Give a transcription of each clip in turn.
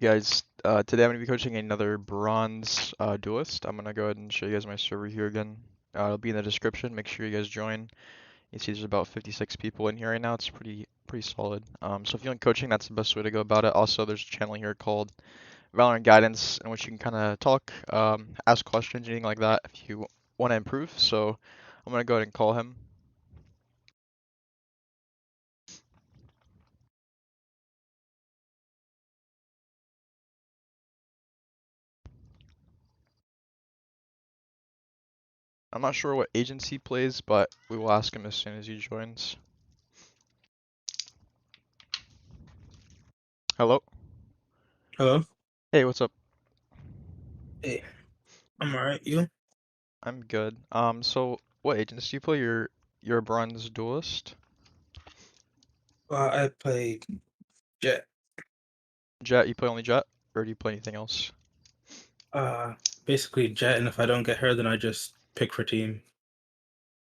guys. Today I'm going to be coaching another bronze duelist. I'm going to go ahead and show you guys my server here again. It'll be in the description. Make sure you guys join. You see there's about 56 people in here right now. It's pretty solid. So if you like coaching, that's the best way to go about it. Also, there's a channel here called valorant Guidance in which you can kind of talk, ask questions, anything like that if you want to improve. So I'm going to go ahead and call him. I'm not sure what agency he plays, but we will ask him as soon as he joins. Hello? Hello. Hey, what's up? Hey, I'm alright. You? I'm good. So what agents do you play? You're a bronze duelist? I play Jett. Jett, you play only Jett? Or do you play anything else? Uh, Basically Jett, and if I don't get her, then I just pick for team.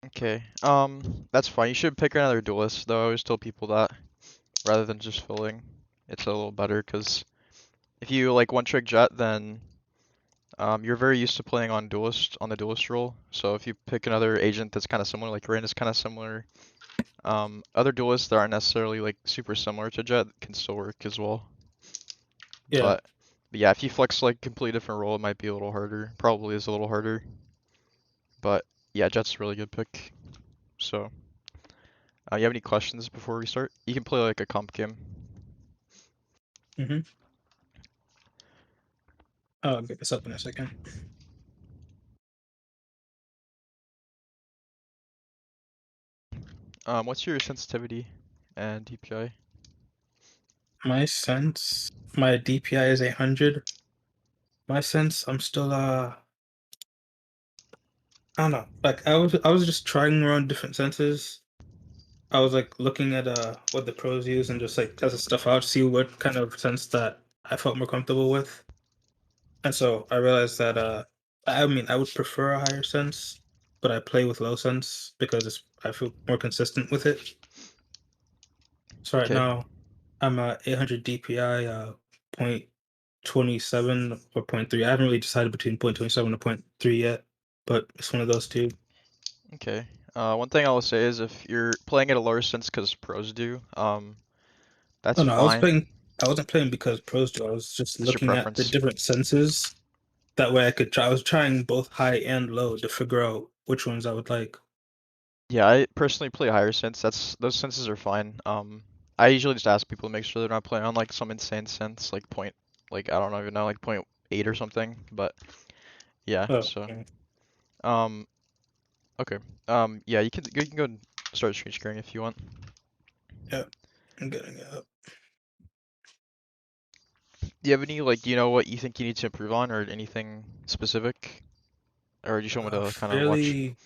Okay. That's fine. You should pick another duelist, though. I always tell people that rather than just filling. It's a little better because if you like one trick Jett, then you're very used to playing on the duelist role. So if you pick another agent that's kind of similar, like Rin is kind of similar, other duelists that aren't necessarily like super similar to Jett can still work as well. Yeah. But yeah, if you flex like completely different role, it might be a little harder. Probably is a little harder. But yeah, Jett's a really good pick. So, you have any questions before we start? You can play like a comp game. Mm-hmm. I'll get this up in a second. What's your sensitivity and DPI? My DPI is 800. My sense, I'm still I don't know. Like I was just trying around different senses. I was like looking at what the pros use and just like test stuff out, see what kind of sense that I felt more comfortable with. And so I realized that I mean I would prefer a higher sense, but I play with low sense because I feel more consistent with it. So right Okay. now I'm at 800 DPI, point 27 or point 3. I haven't really decided between point 27 and point 3 yet, but it's one of those two. Okay. One thing I will say is if you're playing at a lower sense because pros do, that's Oh no, fine. I wasn't playing because pros do. I was just That's your looking at the preference. different senses. That way I could try. I was trying both high and low to figure out which ones I would like. Yeah, I personally play higher sense. Those senses are fine. I usually just ask people to make sure they're not playing on like some insane sense, like like I don't even know, like point 8 or something. But yeah, Oh, so okay. um, okay. Yeah, you can go and start screen sharing if you want. Yeah, I'm getting it up. Do you have any like, you know what you think you need to improve on or anything specific, or do you just want me to kind of watch? Fairly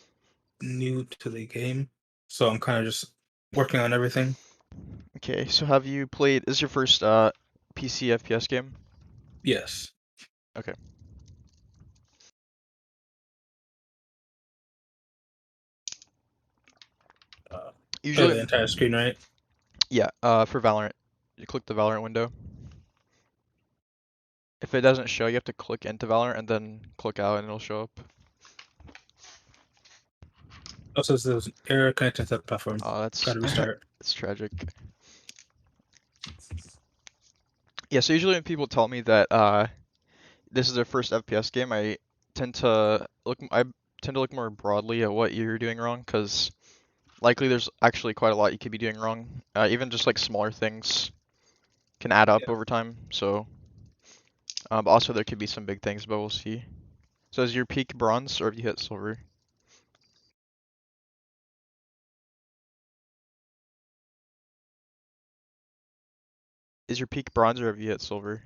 new to the game, so I'm kind of just working on everything. Okay, so have you played? This is your first PC FPS game? Yes. Okay. Uh, Usually, the entire screen, right? yeah. For Valorant, you click the Valorant window. If it doesn't show, you have to click into Valorant and then click out, and it'll show up. Also, there's an error connected to the platform. Oh, Got that's to restart. it's tragic. Yeah. So usually when people tell me that this is their first FPS game, I tend to look more broadly at what you're doing wrong, because likely there's actually quite a lot you could be doing wrong. Even just like smaller things can add up Yeah. over time. So, but also there could be some big things, but we'll see. So is your peak bronze or have you hit silver? Is your peak bronze or have you hit silver?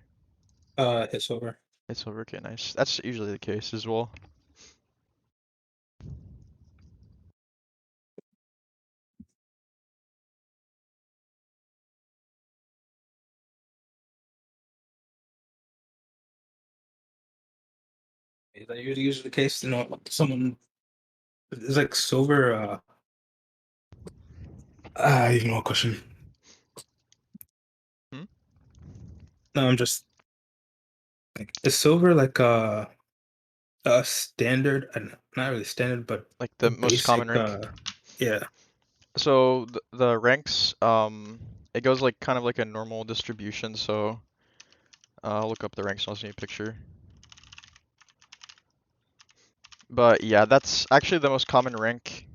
It's over. It's silver. Okay, nice. That's usually the case as well. Is that usually the case? You know, someone is like silver. Even more question. Hmm? No, I'm just Like, is silver like a standard? Not really standard, but Like a the most common basic. rank. Yeah. So the ranks, it goes like kind of like a normal distribution. So I'll look up the ranks and I'll send you a picture. But yeah, that's actually the most common rank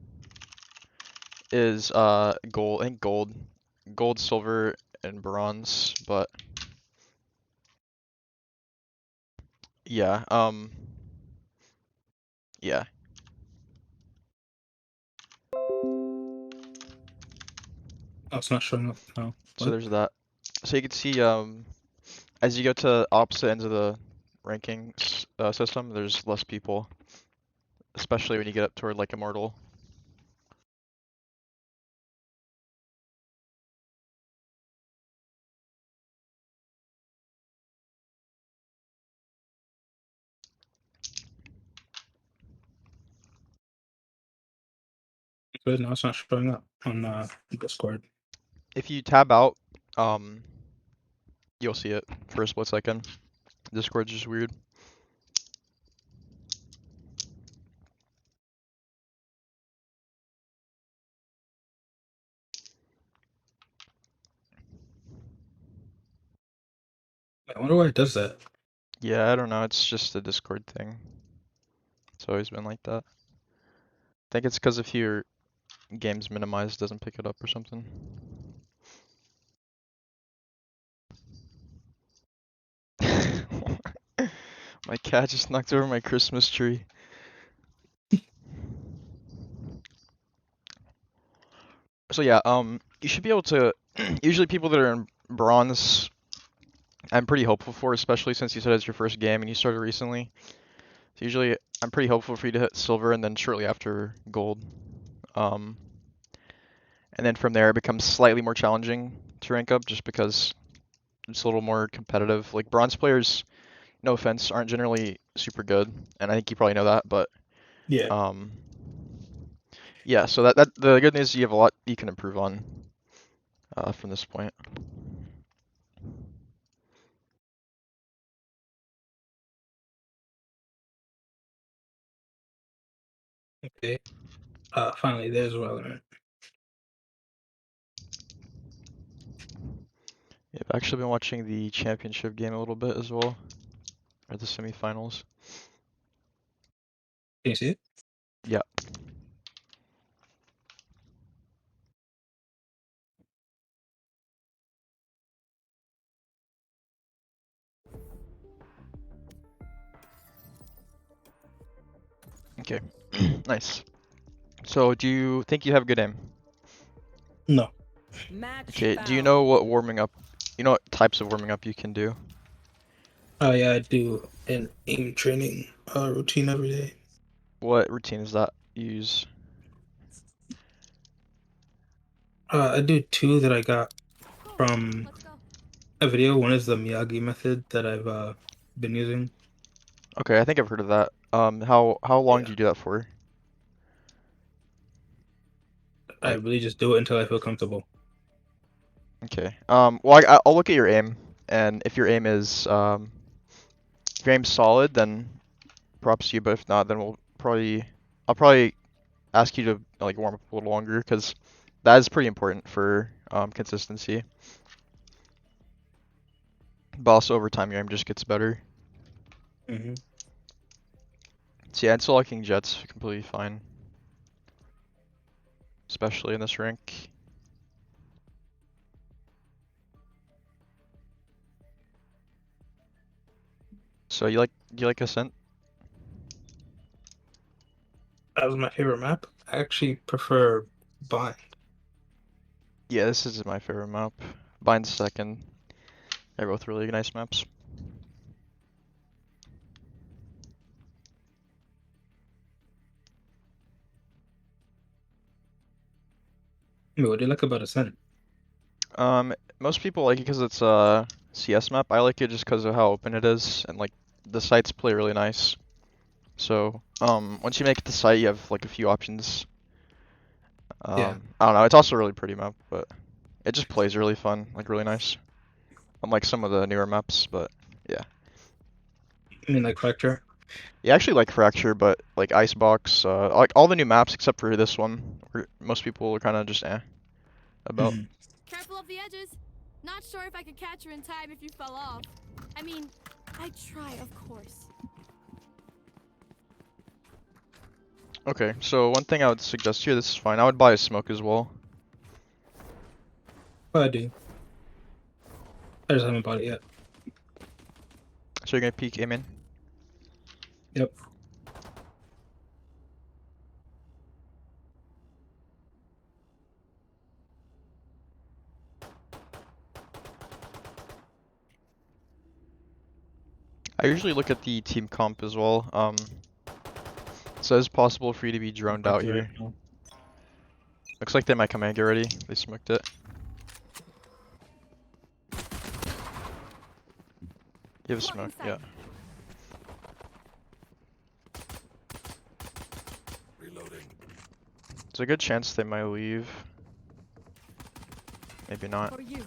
is gold. I think gold, silver, and bronze. But yeah, yeah. Oh, it's not showing up now. So What? there's that. So you can see as you go to opposite ends of the ranking system, there's less people, especially when you get up toward like immortal. Good. No, it's not showing up on Discord. If you tab out, um, you'll see it for a split second. Discord's just weird. I wonder why it does that. Yeah, I don't know. It's just a Discord thing. It's always been like that. I think it's because if your game's minimized, it doesn't pick it up or something. My cat just knocked over my Christmas tree. So yeah, you should be able to. Usually, people that are in bronze, I'm pretty hopeful for, especially since you said it's your first game and you started recently. So usually, I'm pretty hopeful for you to hit silver and then shortly after gold. Um, and then from there, it becomes slightly more challenging to rank up, just because it's a little more competitive. Like bronze players, no offense, aren't generally super good, and I think you probably know that. But Yeah. um, yeah. So that the good news is you have a lot you can improve on from this point. Okay. Finally, there's valorant. Yeah, I've actually been watching the championship game a little bit as well, or the semifinals. Can you see it? Yeah. Okay. Nice. So, do you think you have good aim? No. Match Okay. Do you know found. what warming up? You know what types of warming up you can do? Oh yeah, I do an aim training routine every day. What routine is that you use? I do two that I got from Let's go. a video. One is the Miyagi method that I've been using. Okay, I think I've heard of that. How long do Yeah. you do that for? I Like, really just do it until I feel comfortable. okay. Well, I'll look at your aim, and if your aim is if your aim's solid, then props to you. But if not, then I'll probably ask you to like warm up a little longer, because that is pretty important for consistency. But also over time, your aim just gets better. Hmm. So yeah, and still liking Jett's completely fine, especially in this rank. So you like Ascent? That was my favorite map. I actually prefer Bind. Yeah, this is my favorite map. Bind's second. They're both really nice maps. Wait, what do you like about Ascent? Most people like it because it's a CS map. I like it just because of how open it is, and like the sites play really nice. So, once you make it to site, you have like a few options. Yeah. I don't know. It's also a really pretty map, but it just plays really fun, like really nice. Unlike some of the newer maps, but yeah. I mean, like Fracture. Yeah, I actually like Fracture, but like Icebox, like all the new maps except for this one, where most people are kind of just about. Mhm. Careful of the edges. Not sure if I could catch you in time if you fell off. I mean, I'd try, of course. Okay, so one thing I would suggest here, this is fine. I would buy a smoke as well. But I do. I just haven't bought it yet. So you're gonna peek aim in. Yep. I usually look at the team comp as well. It says possible for you to be droned out here. Looks like they might come in already. They smoked it. You have a smoke, yeah. There's a good chance they might leave. Maybe not. For you.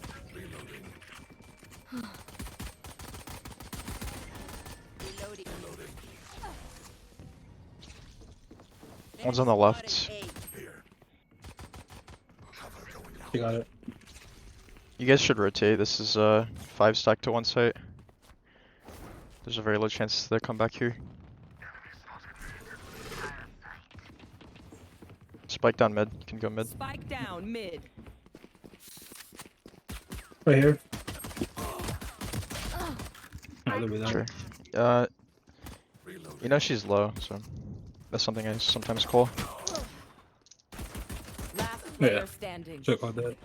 One's on the left. You got it. You guys should rotate. This is 5 stack to one site. There's a very low chance they'll come back here. Spike down mid. You can go mid. Spike down mid. Right here. Oh, they'll be there. Sure. You know she's low, so that's something I sometimes call. Last Yeah. player standing. Check out that.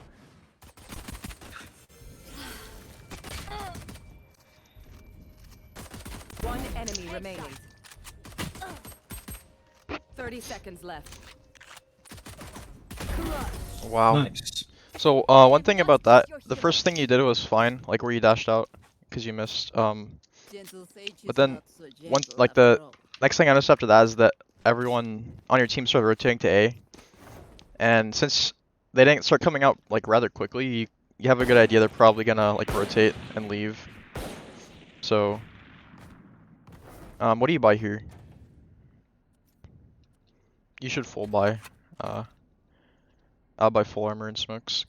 One enemy remaining. 30 seconds left. Wow. Nice. So one thing about that, the first thing you did was fine, like where you dashed out because you missed. But then the next thing I noticed after that is that everyone on your team started rotating to A, and since they didn't start coming out like rather quickly, you have a good idea they're probably gonna like rotate and leave. So, what do you buy here? You should full buy. I'll buy full armor and smokes.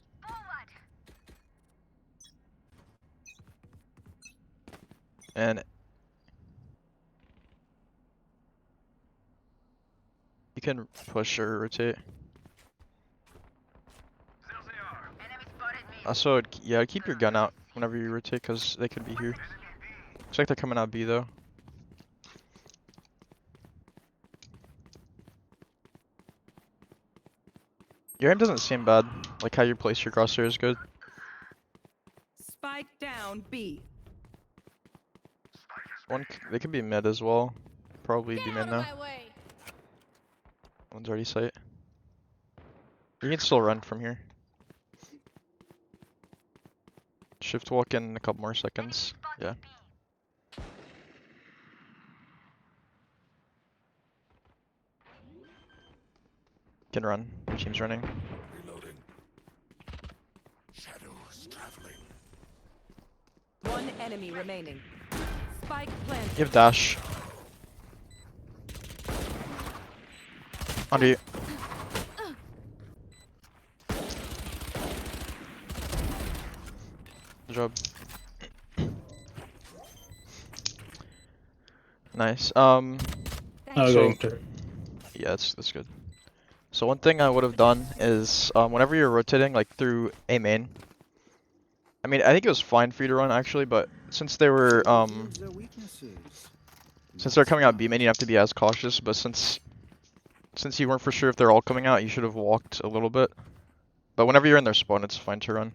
And you can push or rotate. Also, yeah, keep your gun out whenever you rotate because they could be here. Looks like they're coming out B though. Your aim doesn't seem bad. Like how you place your crosshair is good. Spike down B. They could be mid as well. Probably Get be out mid of now. my way. One's already sight. You can still run from here. Shift walk in a couple more seconds. Yeah. Can run. Your team's running. Reloading. Shadows traveling. One enemy remaining. Spike planted. You have dash. Under you. Good job. Nice. I'll So- go turret. Yeah, that's good. So one thing I would have done is whenever you're rotating like through A main, I mean I think it was fine for you to run actually, but since they were since they're coming out B main, you have to be as cautious. But since you weren't for sure if they're all coming out, you should have walked a little bit. But whenever you're in their spawn, it's fine to run.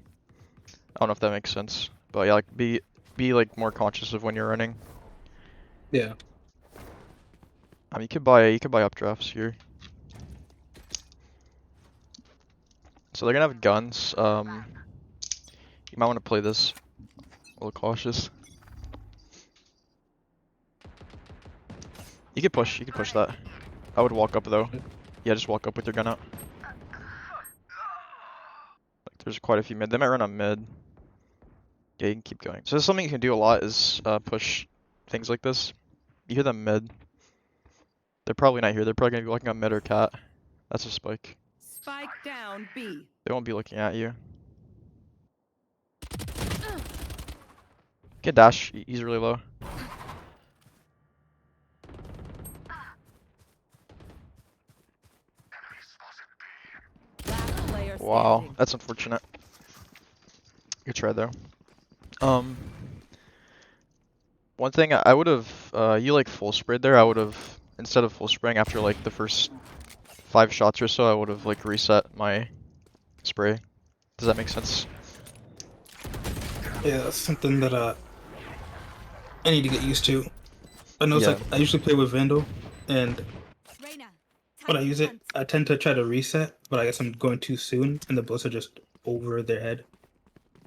I don't know if that makes sense, but yeah, like be like more conscious of when you're running. Yeah. You could buy updrafts here. So they're gonna have guns. You might want to play this a little cautious. You could push that. I would walk up though. Yeah, just walk up with your gun out. Like, there's quite a few mid. They might run on mid. Yeah, you can keep going. So this is something you can do a lot is push things like this. You hear them mid. They're probably not here. They're probably gonna be looking at mid or cat. That's a spike. Spike down B. They won't be looking at you. Get dash. He's really low. Last player Wow, standing. that's unfortunate. Good try though. One thing I would have, you like full sprayed there. I would have, instead of full spraying after like the first 5 shots or so, I would have like reset my spray. Does that make sense? Yeah, that's something that I need to get used to. I know it's Yeah. like I usually play with Vandal, and Reina, when I time use to it, hunt. I tend to try to reset, but I guess I'm going too soon, and the bullets are just over their head.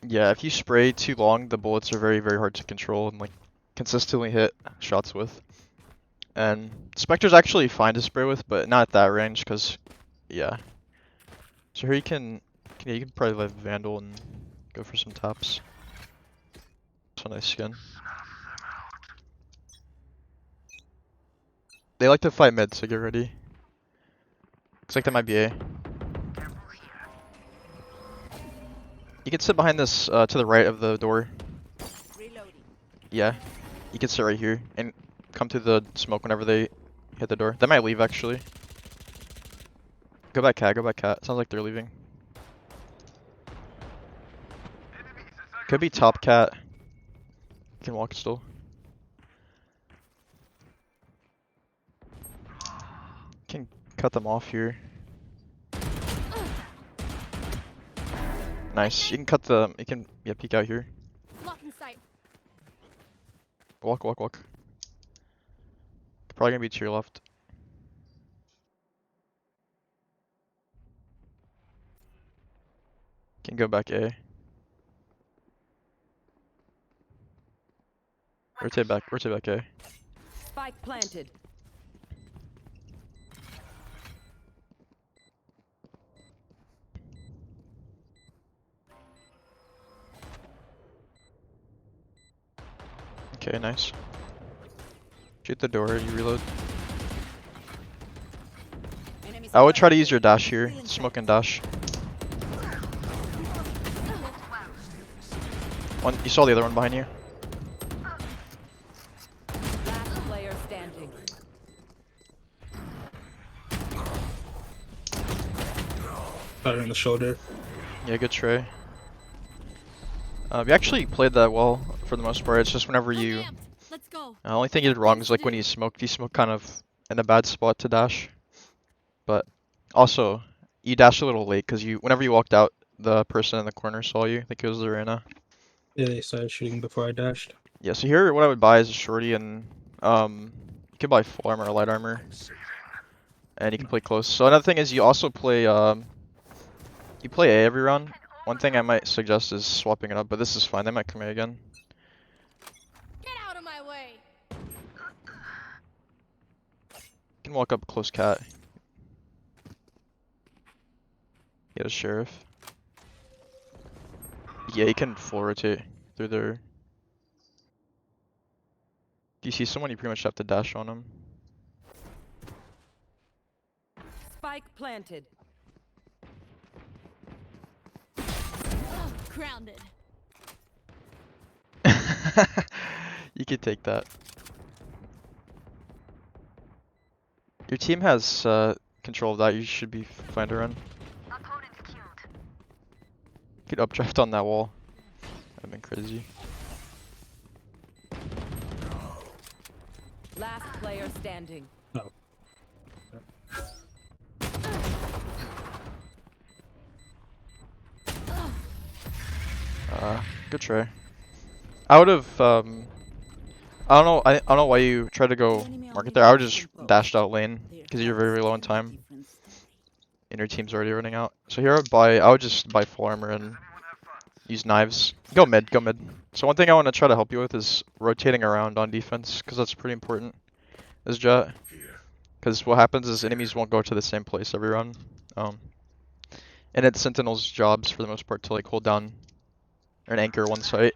Yeah, if you spray too long, the bullets are very, very hard to control and like consistently hit shots with. And Spectre's actually fine to spray with, but not at that range, because, yeah. So here you yeah, you can probably let Vandal and go for some taps. It's a nice skin. They like to fight mid, so get ready. Looks like that might be A. You can sit behind this, to the right of the door. Reloading. Yeah. You can sit right here and come to the smoke whenever they hit the door. They might leave, actually. Go back cat, go back cat. Sounds like they're leaving. Could be top cat. You can walk still. Can cut them off here. Nice. You can cut the. You can peek out here. Blocking sight. Walk, walk, walk. Probably gonna be to your left. Can go back A. Rotate back A. Spike planted. Okay, nice. Shoot the door, you reload. I would try to use your dash here. Smoke and dash. One, you saw the other one behind you. Last player standing. Got it in the shoulder. Yeah, good try. We actually played that well for the most part. It's just whenever you. I'm amped. Let's go. The only thing you did wrong is like when you smoked kind of in a bad spot to dash. But also, you dashed a little late because whenever you walked out, the person in the corner saw you. I think it was the Arena. Yeah, they started shooting before I dashed. Yeah, so here what I would buy is a shorty and you can buy full armor or light armor. And you can play close. So another thing is you also play you play A every round. One thing I might suggest is swapping it up, but this is fine. They might come A again. Get out of my way. You can walk up close cat. Get a sheriff. Yeah, you can full rotate through their. If you see someone, you pretty much have to dash on them. Spike planted. Grounded. You could take that. Your team has control of that. You should be fine to run. You could updraft on that wall. That'd been crazy. Last player standing. No. Good try. I would have. I don't know. I don't know why you tried to go market there. I would just dashed out lane because you're very, very low on time, and your team's already running out. So here I would just buy full armor and use knives. Go mid, go mid. So one thing I want to try to help you with is rotating around on defense because that's pretty important. As Jett, because what happens is enemies won't go to the same place every round. And it's Sentinel's jobs for the most part to like hold down or anchor one site.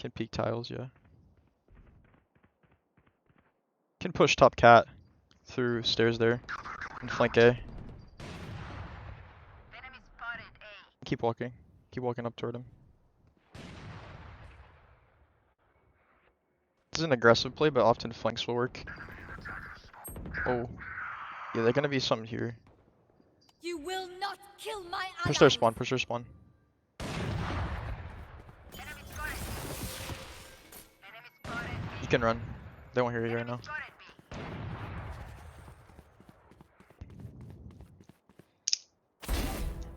Can peek tiles, yeah. Can push top cat through stairs there and flank A. Keep walking. Keep walking up toward him. This is an aggressive play, but often flanks will work. Oh. Yeah, they're gonna be some here. You will not kill my Push their allies. spawn, push their spawn. You can run. They won't hear you right now.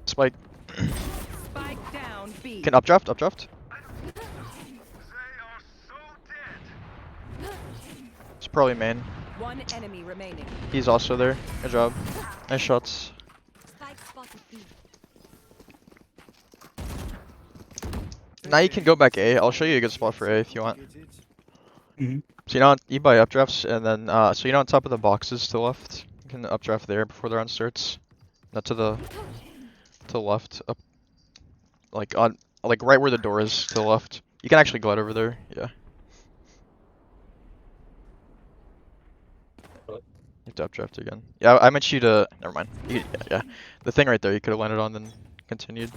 Spike. Spike down B. Can updraft, updraft. It's probably main. One enemy remaining. He's also there. Good job. Nice shots. Spike spotted B. Now you can go back A. I'll show you a good spot for A if you want. Mhm. So you know, you buy updrafts, and then so you know on top of the boxes to the left, you can updraft there before the round starts. Not to the left, up, like right where the door is to the left. You can actually glide over there. Yeah. You have to updraft again. Yeah, I meant you to. Never mind. Yeah, the thing right there you could have landed on, then continued.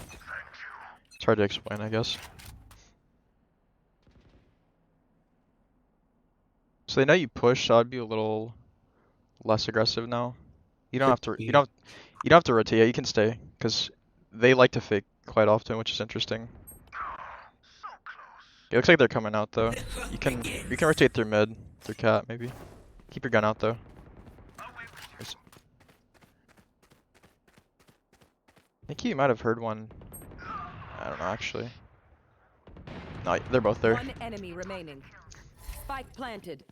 It's hard to explain, I guess. So they know you push, so I'd be a little less aggressive now. You don't have to. You don't have to rotate. Yeah, you can stay because they like to fake quite often, which is interesting. It looks like they're coming out though. You can rotate through mid, through cat maybe. Keep your gun out though. I think you might have heard one. I don't know actually. No, they're both there. One enemy remaining. Spike planted.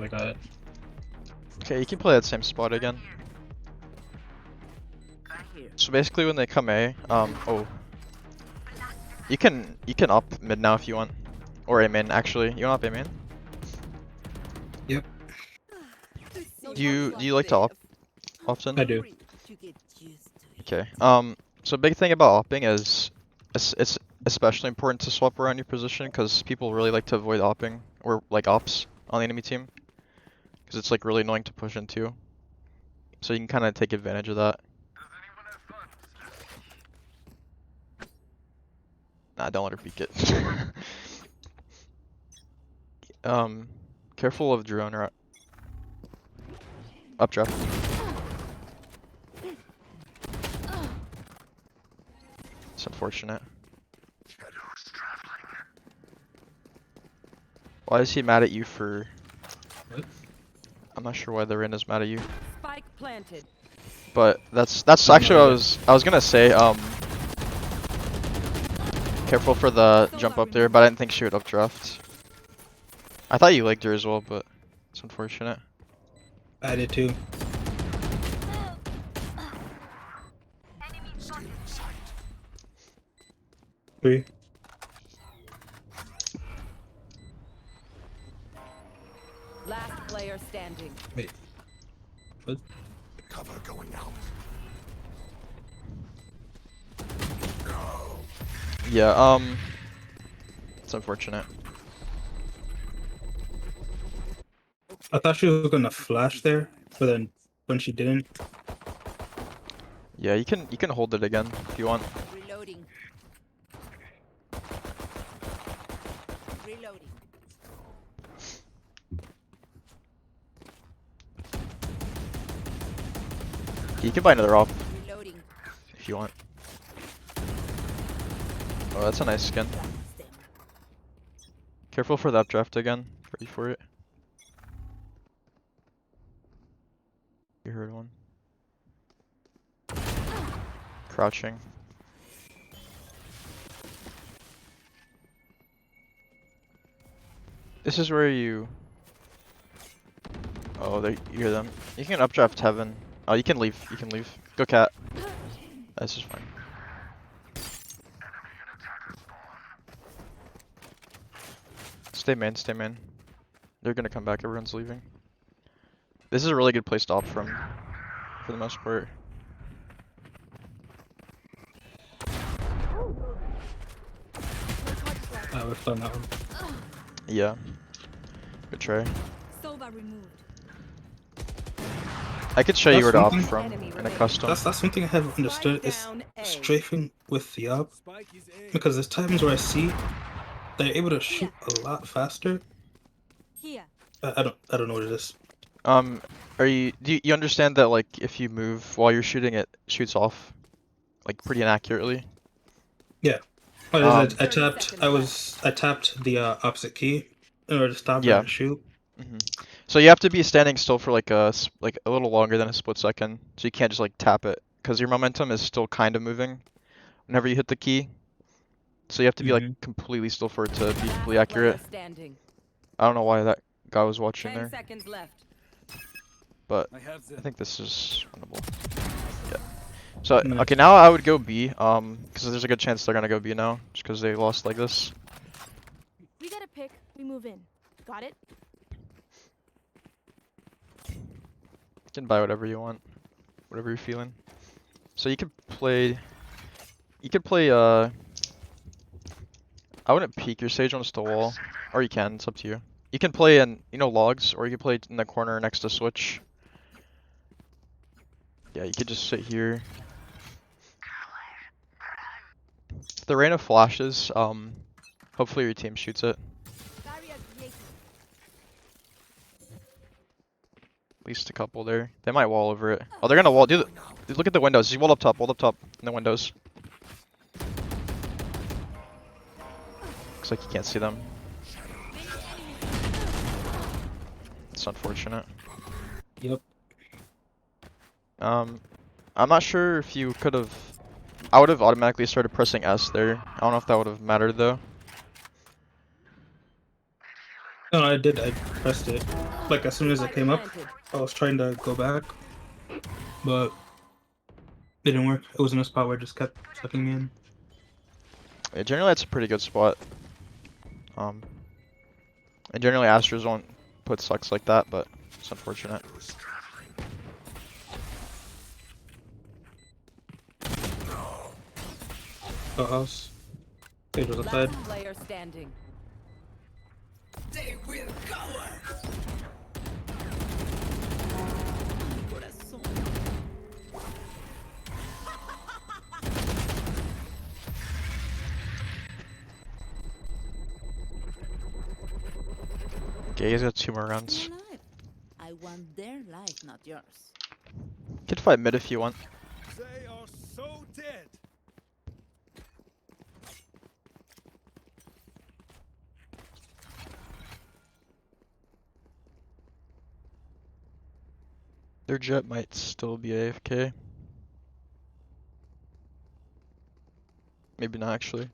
I got it. Okay, you can play that same spot again. So basically when they come A, oh. You can up mid now if you want. Or A main actually. You want up A main? Yep. Do you like to op often? I do. Okay. So big thing about opping is it's especially important to swap around your position because people really like to avoid opping or like ops on the enemy team. Because it's like really annoying to push into. So you can kind of take advantage of that. Nah, don't let her peek it. Careful of drone or updraft. It's unfortunate. Why is he mad at you for? What? I'm not sure why the Rin is mad at you. Spike planted. But that's actually what I was gonna say. Careful for the jump up there, but I didn't think she would updraft. I thought you liked her as well, but it's unfortunate. I did too. Three. Last player standing. Wait. What? Cover going out. Yeah, it's unfortunate. I thought she was gonna flash there, but then when she didn't, Yeah, you can hold it again if you want. Reloading. Reloading. You can buy another op Reloading. if you want. Oh, that's a nice skin. Careful for the updraft again. Ready for it. You heard one. Crouching. This is where you. Oh, you hear them. You can updraft heaven. Oh, you can leave. You can leave. Go cat. This is fine. Stay main, stay main. They're gonna come back, everyone's leaving. This is a really good place to opt from, for the most part. would have done that one. Yeah. Good try. Sova removed. I could show you where That's to one opt thing- from Enemy in a remaining. custom. That's one thing I haven't understood is down A. strafing with the op, because there's times where I see they're able to shoot a lot faster. Here. I don't know what it is. Do you understand that like if you move while you're shooting, it shoots off, like pretty inaccurately? What Um, is it? I tapped the opposite key in order to stop Yeah. and shoot. So you have to be standing still for like a little longer than a split second. So you can't just like tap it, because your momentum is still kind of moving whenever you hit the key. So you have to be like completely still for it to be completely Last player accurate. standing. I don't know why that guy was watching 10 there, seconds left. but I have I them. think this is winnable. Yeah. So Nice. okay, now I would go B, because there's a good chance they're gonna go B now, just because they lost like this. We get a pick. We move in. Got it? You can buy whatever you want, whatever you're feeling. So you could play. I wouldn't peek your sage onto the wall, or you can. It's up to you. You can play in, logs, or you can play in the corner next to switch. Yeah, you could just sit here. If the Reyna flashes, hopefully your team shoots it. Barrier created. At least a couple there. They might wall over it. Oh, they're gonna wall. Dude, look at the windows. Just wall up top in the windows. Looks like you can't see them. It's unfortunate. Yep. I'm not sure if you could have. I would have automatically started pressing S there. I don't know if that would have mattered though. No, I did. I pressed it. Like as soon as it Spike came up, planted. I was trying to go back, but it didn't work. It was in a spot where it just kept sucking me in. Yeah, generally that's a pretty good spot. And generally Astros won't put sucks like that, but it's unfortunate. The house. It was outside. Last player standing. They will cover. Okay, he's got 2 more rounds. Alive. I want their life, not yours. You can fight mid if you want. They are so dead. Their Jett might still be AFK. Maybe not actually.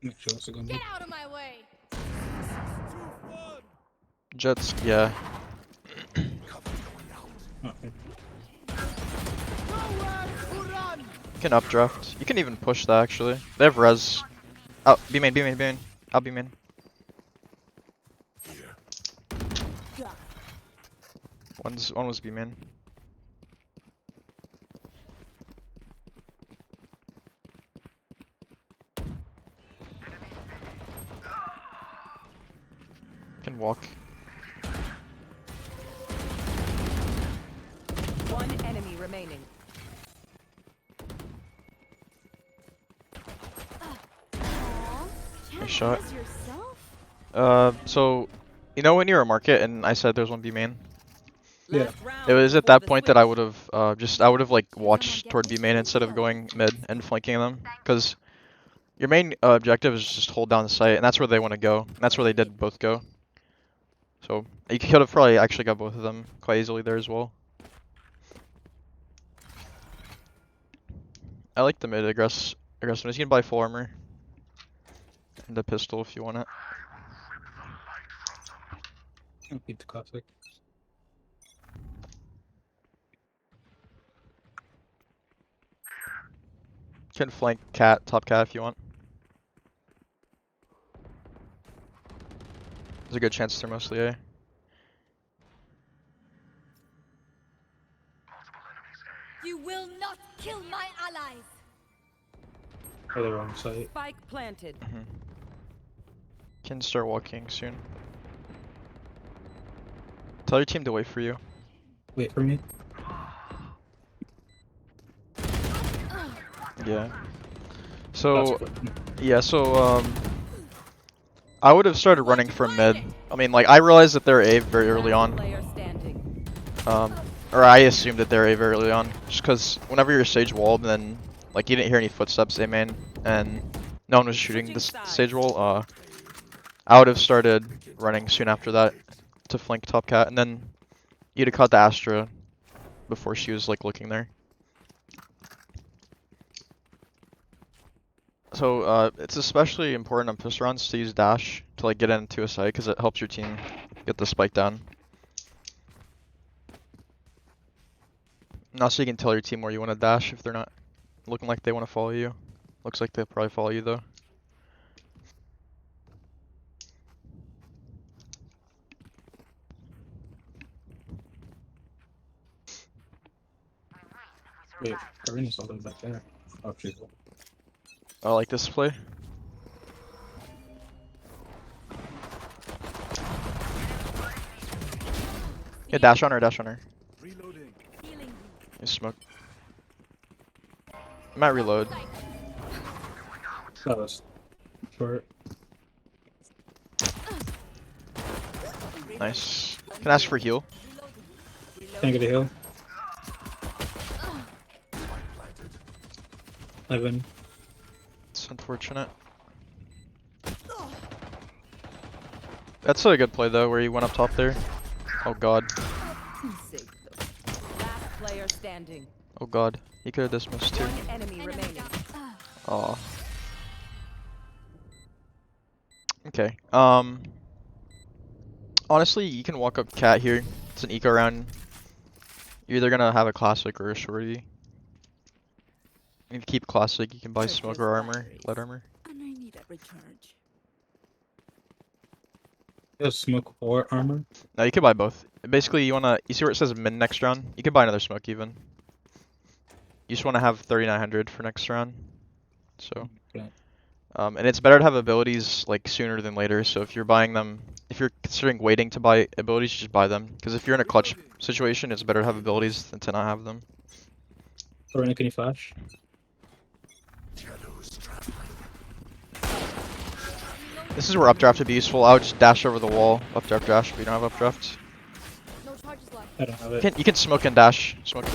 She wants to go Get mid. out of my way. Too fun. Jett's, yeah. Cover going out. Okay. Nowhere to run. You can updraft. You can even push that actually. They have res. Oh, B main, B main, B main. I'll B main. Here. One was B main. Can walk. One enemy remaining. Nice shot. Yourself? So, when you're a market and I said there's one B main, Yeah. Last round it was at before that the point that I switch. would have I would have like watched toward B main instead of going mid and flanking them, because your main objective is just hold down the site, and that's where they want to go. And that's where they did both go. So you could have probably actually got both of them quite easily there as well. I like the mid aggressiveness. You can buy full armor and a pistol if you want it. I'll keep the classic. You can flank cat, top cat if you want. There's a good chance they're mostly A. You will not kill my allies. Or the wrong site. Spike planted. Can start walking soon. Tell your team to wait for you. Wait for me. Yeah. That's So quick. yeah, so I would have started running from mid. I mean, like I realized that they're A very early Last on. player standing. Or I assumed that they're A very early on, just because whenever you're sage walled, then like you didn't hear any footsteps A main, and no one was shooting this sage wall. I would have started running soon after that to flank top cat, and then you'd have caught the Astra before she was like looking there. So it's especially important on pistol rounds to use dash to like get into a site because it helps your team get the spike down. And also you can tell your team where you want to dash if they're not looking like they want to follow you. Looks like they'll probably follow you though. Wait, Karina's all the way back there. Oh, she's I like this play. Yeah, dash on her, dash on her. Reloading. Healing. You smoke. I might reload. that was short. Nice. Can I ask for heal? Can't get a heal. 11. It's unfortunate. That's a good play though, where he went up top there. Oh god. Last player standing. Oh god. He could have dismissed too. One enemy remaining. Aw. Okay. Honestly, you can walk up cat here. It's an eco round. You're either gonna have a classic or a shorty. If you keep classic, you can buy smoker armor, lead armor. And I need a recharge. Yeah, smoke or armor. No, you could buy both. Basically, you see where it says min next round? You could buy another smoke even. You just want to have 3900 for next round. So, Okay. and it's better to have abilities like sooner than later. So if you're buying them, if you're considering waiting to buy abilities, just buy them. Because if you're in a clutch situation, it's better to have abilities than to not have them. Karina, can you flash? This is where updraft would be useful. I would just dash over the wall. Updraft dash if you don't have updraft. No charges left. I don't have it. You can smoke and dash. Smoke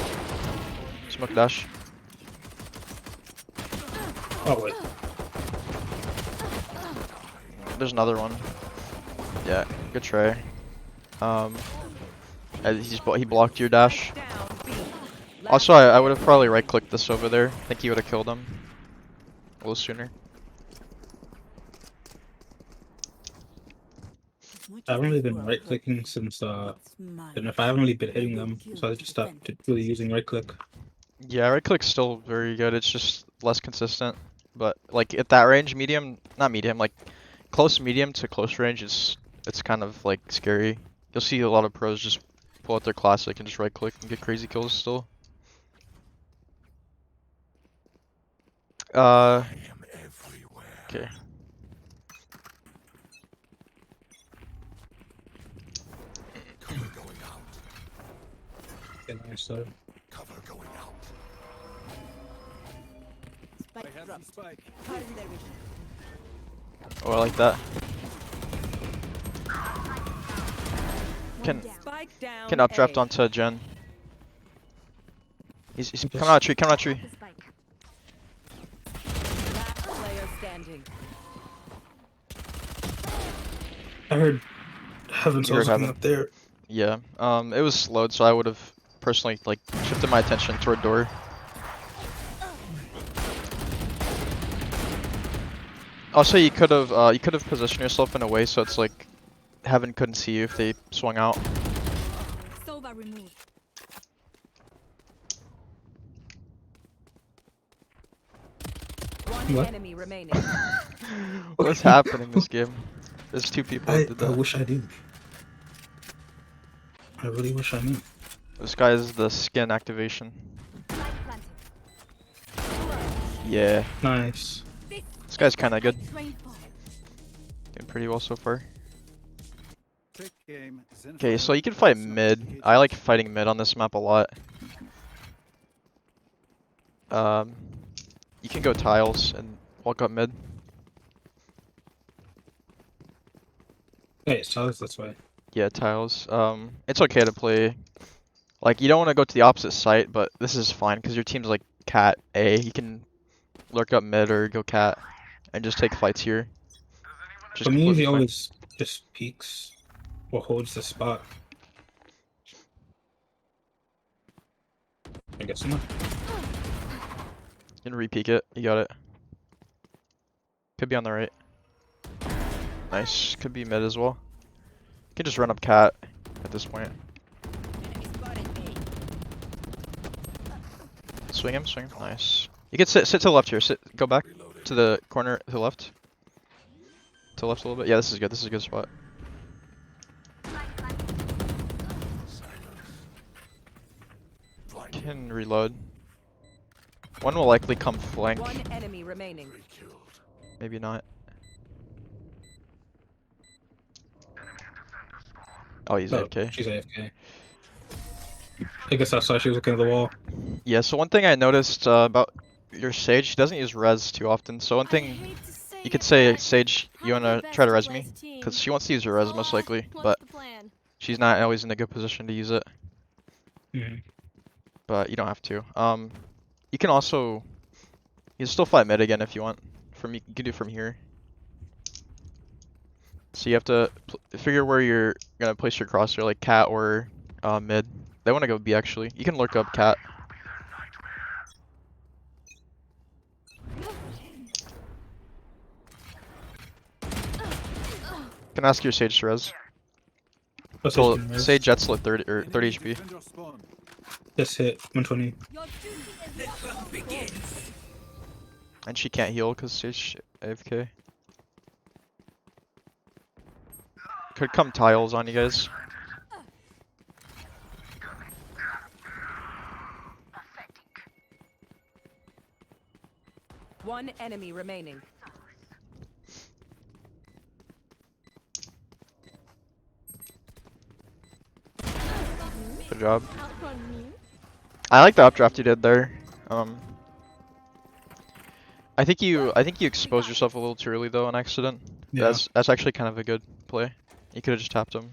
dash. Oh, wait. There's another one. Yeah, good try. He blocked your dash. Down B. Also, I would have probably right clicked this over there. I think he would have killed him a little sooner. As much I haven't as really you been are right clicking since it's mine. and if I haven't really been hitting them, so I just stopped really using right click. Yeah, right click's still very good. It's just less consistent. But like at that range, not medium, like close medium to close range it's kind of like scary. You'll see a lot of pros just pull out their classic and just right click and get crazy kills still. Okay. Okay, nice. So I Spike have dropped. the spike. Cutting their vision. Oh, I like that. One down. Spike down. Can updraft A. onto Jen. He's Okay. coming out of tree, coming out of tree. The spike. Last player standing. I heard Heaven's You heard also coming Heaven. up there. Yeah. It was slowed, so I would have personally like shifted my attention toward door. Also, you could have positioned yourself in a way so it's like Heaven couldn't see you if they swung out. Sova removed. One What? enemy remaining. What's happening in this game? There's two people that did I that. wish I knew. I really wish I knew. This guy is the skin activation. Yeah. Nice. This guy's kind of good. Trained for. Doing pretty well so far. Trick game. Okay, so you can fight mid. I like fighting mid on this map a lot. You can go tiles and walk up mid. Hey, so this way. Yeah, tiles. It's okay to play. Like, you don't want to go to the opposite site, but this is fine because your team's like cat A. You can lurk up mid or go cat and just take fights here. Just For me, completely he fine. always just peeks or holds the spot. I guess not. You can re-peek it. You got it. Could be on the right. Nice. Could be mid as well. You can just run up cat at this point. Swing him, swing him. Nice. You can sit to the left here. Go back to the corner to the left. To the left a little bit. Yeah, this is good. This is a good spot. Can reload. One will likely come flank. One enemy remaining. Maybe not. Oh, he's No, AFK. she's AFK. I guess that's why she was looking at the wall. Yeah, so one thing I noticed about your Sage, she doesn't use res too often. So one thing you could say, Sage, you wanna try to res me? Because she wants to use her res most likely, but she's not always in a good position to use it. Mm-hmm. But you don't have to. You can also, you can still fight mid again if you want. You can do from here. So you have to figure where you're gonna place your crosshair, like cat or mid. They want to go B actually. You can lurk up cat. Can ask your Sage to res. What's So his name? say Jett's lit 30 or 30 HP. Just hit 120. And she can't heal because Sage AFK. Could come tiles on you guys. One enemy remaining. Good job. I like the updraft you did there. I think you exposed yourself a little too early though on accident. Yeah. That's actually kind of a good play. You could have just tapped him.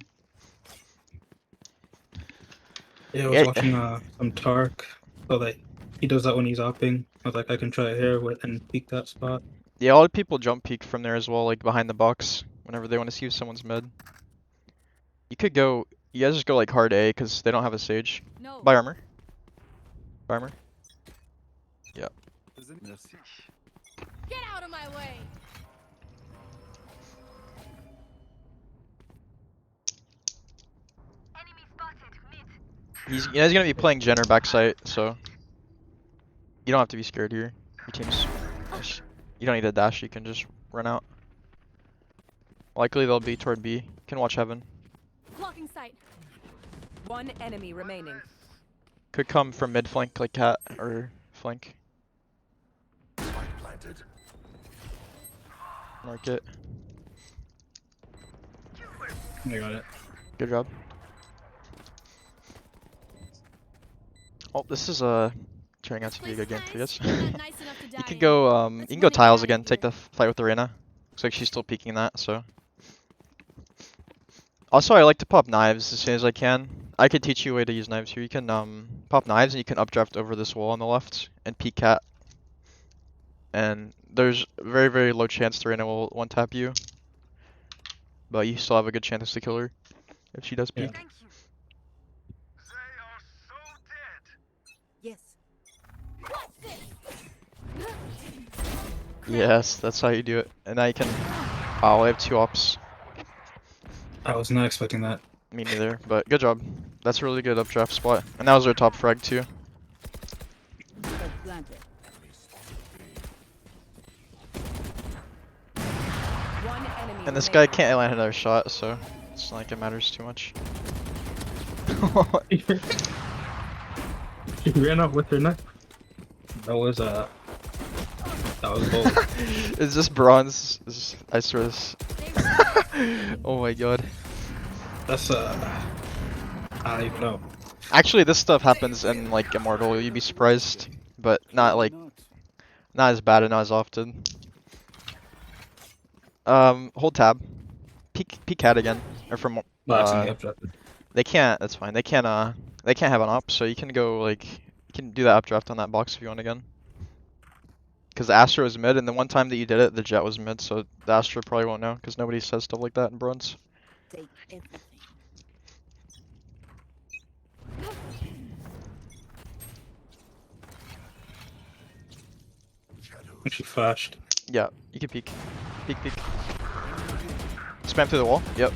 Yeah, I was watching some Tark. So like he does that when he's opping. I was like, I can try it here and peek that spot. Yeah, a lot of people jump peek from there as well, like behind the box, whenever they want to see if someone's mid. You could go, you guys just go like hard A because they don't have a Sage. No. Buy armor. Buy armor. Get out of my way. He's gonna be playing Jenner backside, so you don't have to be scared here. Your team's, you don't need a dash. You can just run out. Likely they'll be toward B. You can watch heaven. Blocking sight. One enemy remaining. Could come from mid flank like cat or flank. Mark it. I got it. Good job. Oh, this is turning out to be a good game for you guys. You can go tiles again. Take the fight with Arena. Looks like she's still peeking that. So. Also, I like to pop knives as soon as I can. I could teach you a way to use knives here. You can pop knives and you can updraft over this wall on the left and peek cat. And there's a very, very low chance the Reyna will one tap you. But you still have a good chance to kill her if she does peek. Yes. Yes, that's how you do it. And now you can. Oh, I have 2 ops. I was not expecting that. Me neither, but good job. That's a really good updraft spot. And that was our top frag too. Planted. One enemy And this guy remaining. can't land another shot, so it's not like it matters too much. She ran off with her knife. That was That was bold. Is this bronze? I swear this. Oh my god. That's I don't even know. Actually, this stuff happens in like Immortal. You'd be surprised, but not like not as bad and not as often. Hold tab. Peek cat again. Or from Well, actually, updrafted. they can't. That's fine. They can't have an op, so you can go like you can do that updraft on that box if you want again. Because the Astra was mid, and the one time that you did it, the Jett was mid, so the Astra probably won't know, because nobody says stuff like that in bronze. Take everything. When she flashed. Yeah, you can peek. Peek. Spam through the wall. Yep.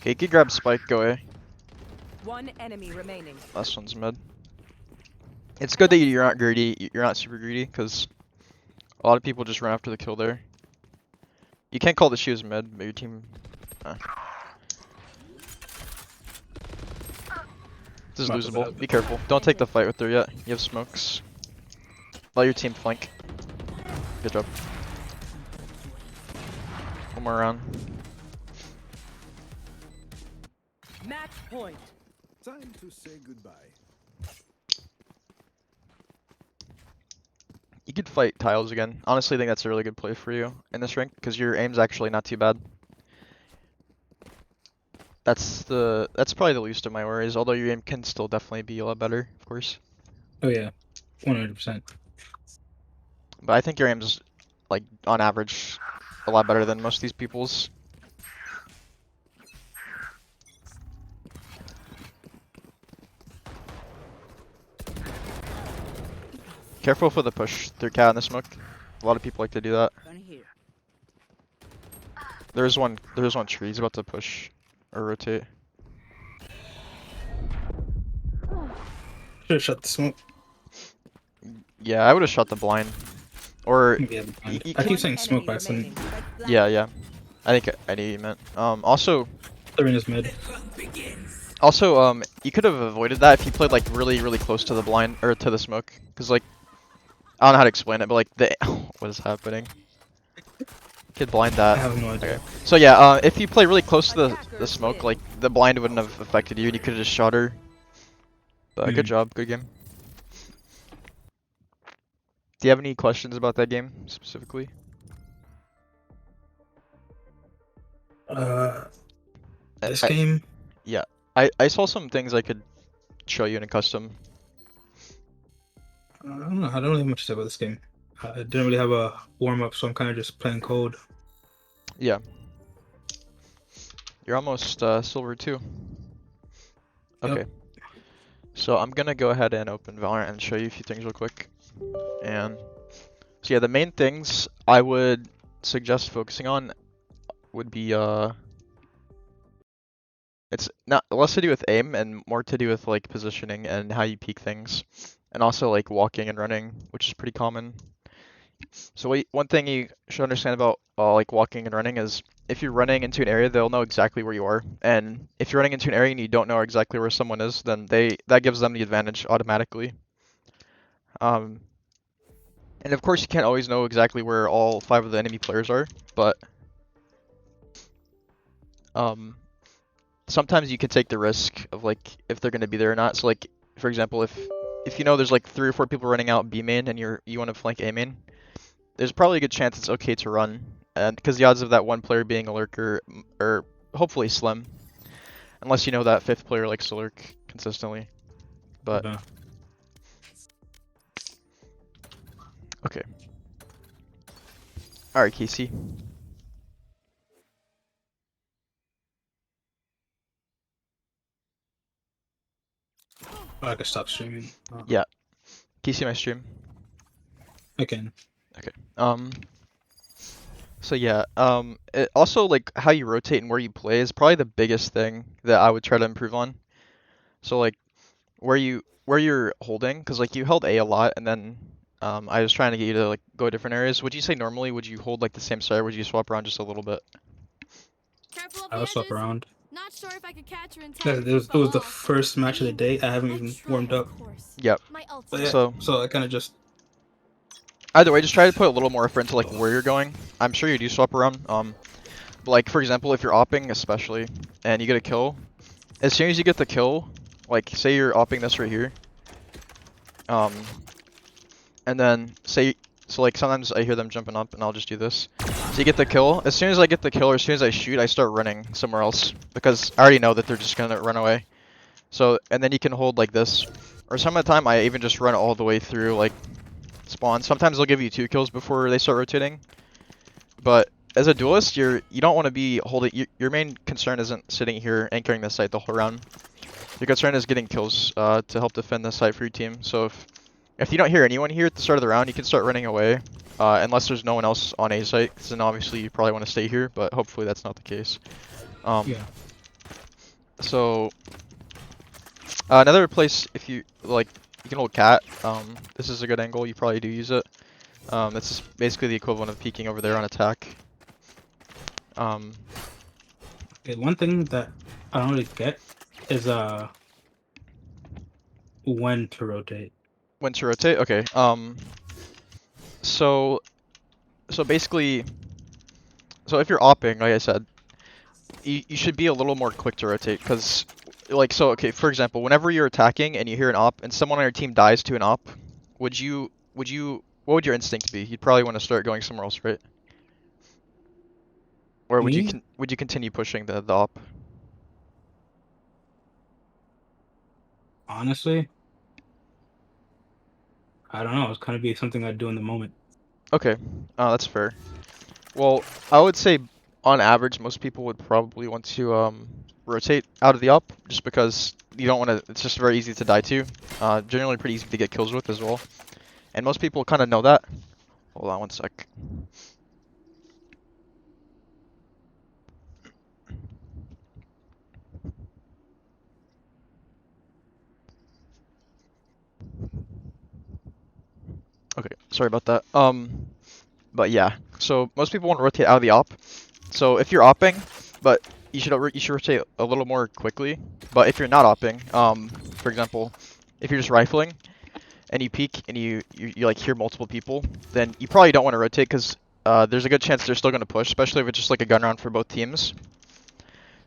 Okay, you can grab Spike, go A. One enemy remaining. Last one's mid. It's good that you're not greedy. You're not super greedy, because a lot of people just run after the kill there. You can't call that she was mid, but your team. This is losable. Be careful. Don't take the fight with her yet. You have smokes. Let your team flank. Good job. One more round. Match point. Time to say goodbye. You could fight tiles again. Honestly, I think that's a really good play for you in this rank because your aim's actually not too bad. That's probably the least of my worries. Although your aim can still definitely be a lot better, of course. Oh yeah, 100%. But I think your aim's like on average a lot better than most of these people's. Careful for the push through cat in the smoke. A lot of people like to do that. Gonna hear. There's one tree. He's about to push or rotate. Should've shut the smoke. Yeah, I would have shot the blind. Or Yeah, behind. you I can- keep saying smoke, but I said remaining. yeah. I think I knew you meant. Also, Serena's mid. you could have avoided that if you played like really close to the blind or to the smoke, cause like I don't know how to explain it, but like what is happening? Could blind I that. have no idea. Okay. So yeah, if you play really close to the smoke, like the blind wouldn't have affected you, and you could have just shot her. But good job, good game. Do you have any questions about that game specifically? This I- game. Yeah, I saw some things I could show you in a custom. I don't know. I don't really have much to say about this game. I didn't really have a warm up, so I'm kind of just playing cold. Yeah. You're almost silver too. Yep. Okay. So I'm gonna go ahead and open Valorant and show you a few things real quick. And so yeah, the main things I would suggest focusing on would be it's not less to do with aim and more to do with like positioning and how you peek things. And also like walking and running, which is pretty common. So one thing you should understand about like walking and running is if you're running into an area, they'll know exactly where you are. And if you're running into an area and you don't know exactly where someone is, then that gives them the advantage automatically. And of course you can't always know exactly where all 5 of the enemy players are, but sometimes you can take the risk of like if they're gonna be there or not. So like for example, if you know there's like 3 or 4 people running out B main and you want to flank A main, there's probably a good chance it's okay to run, and because the odds of that one player being a lurker are hopefully slim, unless you know that 5th player likes to lurk consistently. But Yeah. okay. All right, Casey. I can stop streaming. Yeah. Can you see my stream? I can. Okay. So yeah, it also like how you rotate and where you play is probably the biggest thing that I would try to improve on. So like where you're holding, because like you held A lot, and then I was trying to get you to like go different areas. Would you say normally would you hold like the same side, or would you swap around just a little bit? Careful of I the will swap edges. around. Not sure if I could catch her in time. Guys, if it you was fell the off. first match of the day. I haven't I even try, warmed of up. course. Yep. My But ultimate. yeah, So so I kind of just either way, just try to put a little more effort into like where you're going. I'm sure you do swap around. But like for example, if you're opping especially, and you get a kill, as soon as you get the kill, like say you're opping this right here, and then say so like sometimes I hear them jumping up, and I'll just do this. So you get the kill. As soon as I get the kill, or as soon as I shoot, I start running somewhere else because I already know that they're just gonna run away. So and then you can hold like this, or some of the time I even just run all the way through like spawn. Sometimes they'll give you 2 kills before they start rotating. But as a duelist, you don't want to be holding. Your main concern isn't sitting here anchoring the site the whole round. Your concern is getting kills to help defend the site for your team. So if you don't hear anyone here at the start of the round, you can start running away. Unless there's no one else on A site, because then obviously you probably want to stay here. But hopefully that's not the case. yeah. So another place, if you like, you can hold cat. This is a good angle. You probably do use it. This is basically the equivalent of peeking over there on attack. Okay, one thing that I don't really get is when to rotate. When to rotate? Okay. So basically, so if you're opping, like I said, you should be a little more quick to rotate, because, like, so okay, for example, whenever you're attacking and you hear an op and someone on your team dies to an op, what would your instinct be? You'd probably want to start going somewhere else, right? Or would Me? would you continue pushing the op? Honestly, I don't know. It's kind of be something I'd do in the moment. Okay, that's fair. Well, I would say on average, most people would probably want to rotate out of the op, just because you don't want to. It's just very easy to die to. Generally pretty easy to get kills with as well, and most people kind of know that. Hold on one sec. Okay, sorry about that. But yeah, so most people want to rotate out of the op. So if you're opping, but you should rotate a little more quickly. But if you're not opping, for example, if you're just rifling and you peek and you like hear multiple people, then you probably don't want to rotate, because there's a good chance they're still going to push, especially if it's just like a gun round for both teams.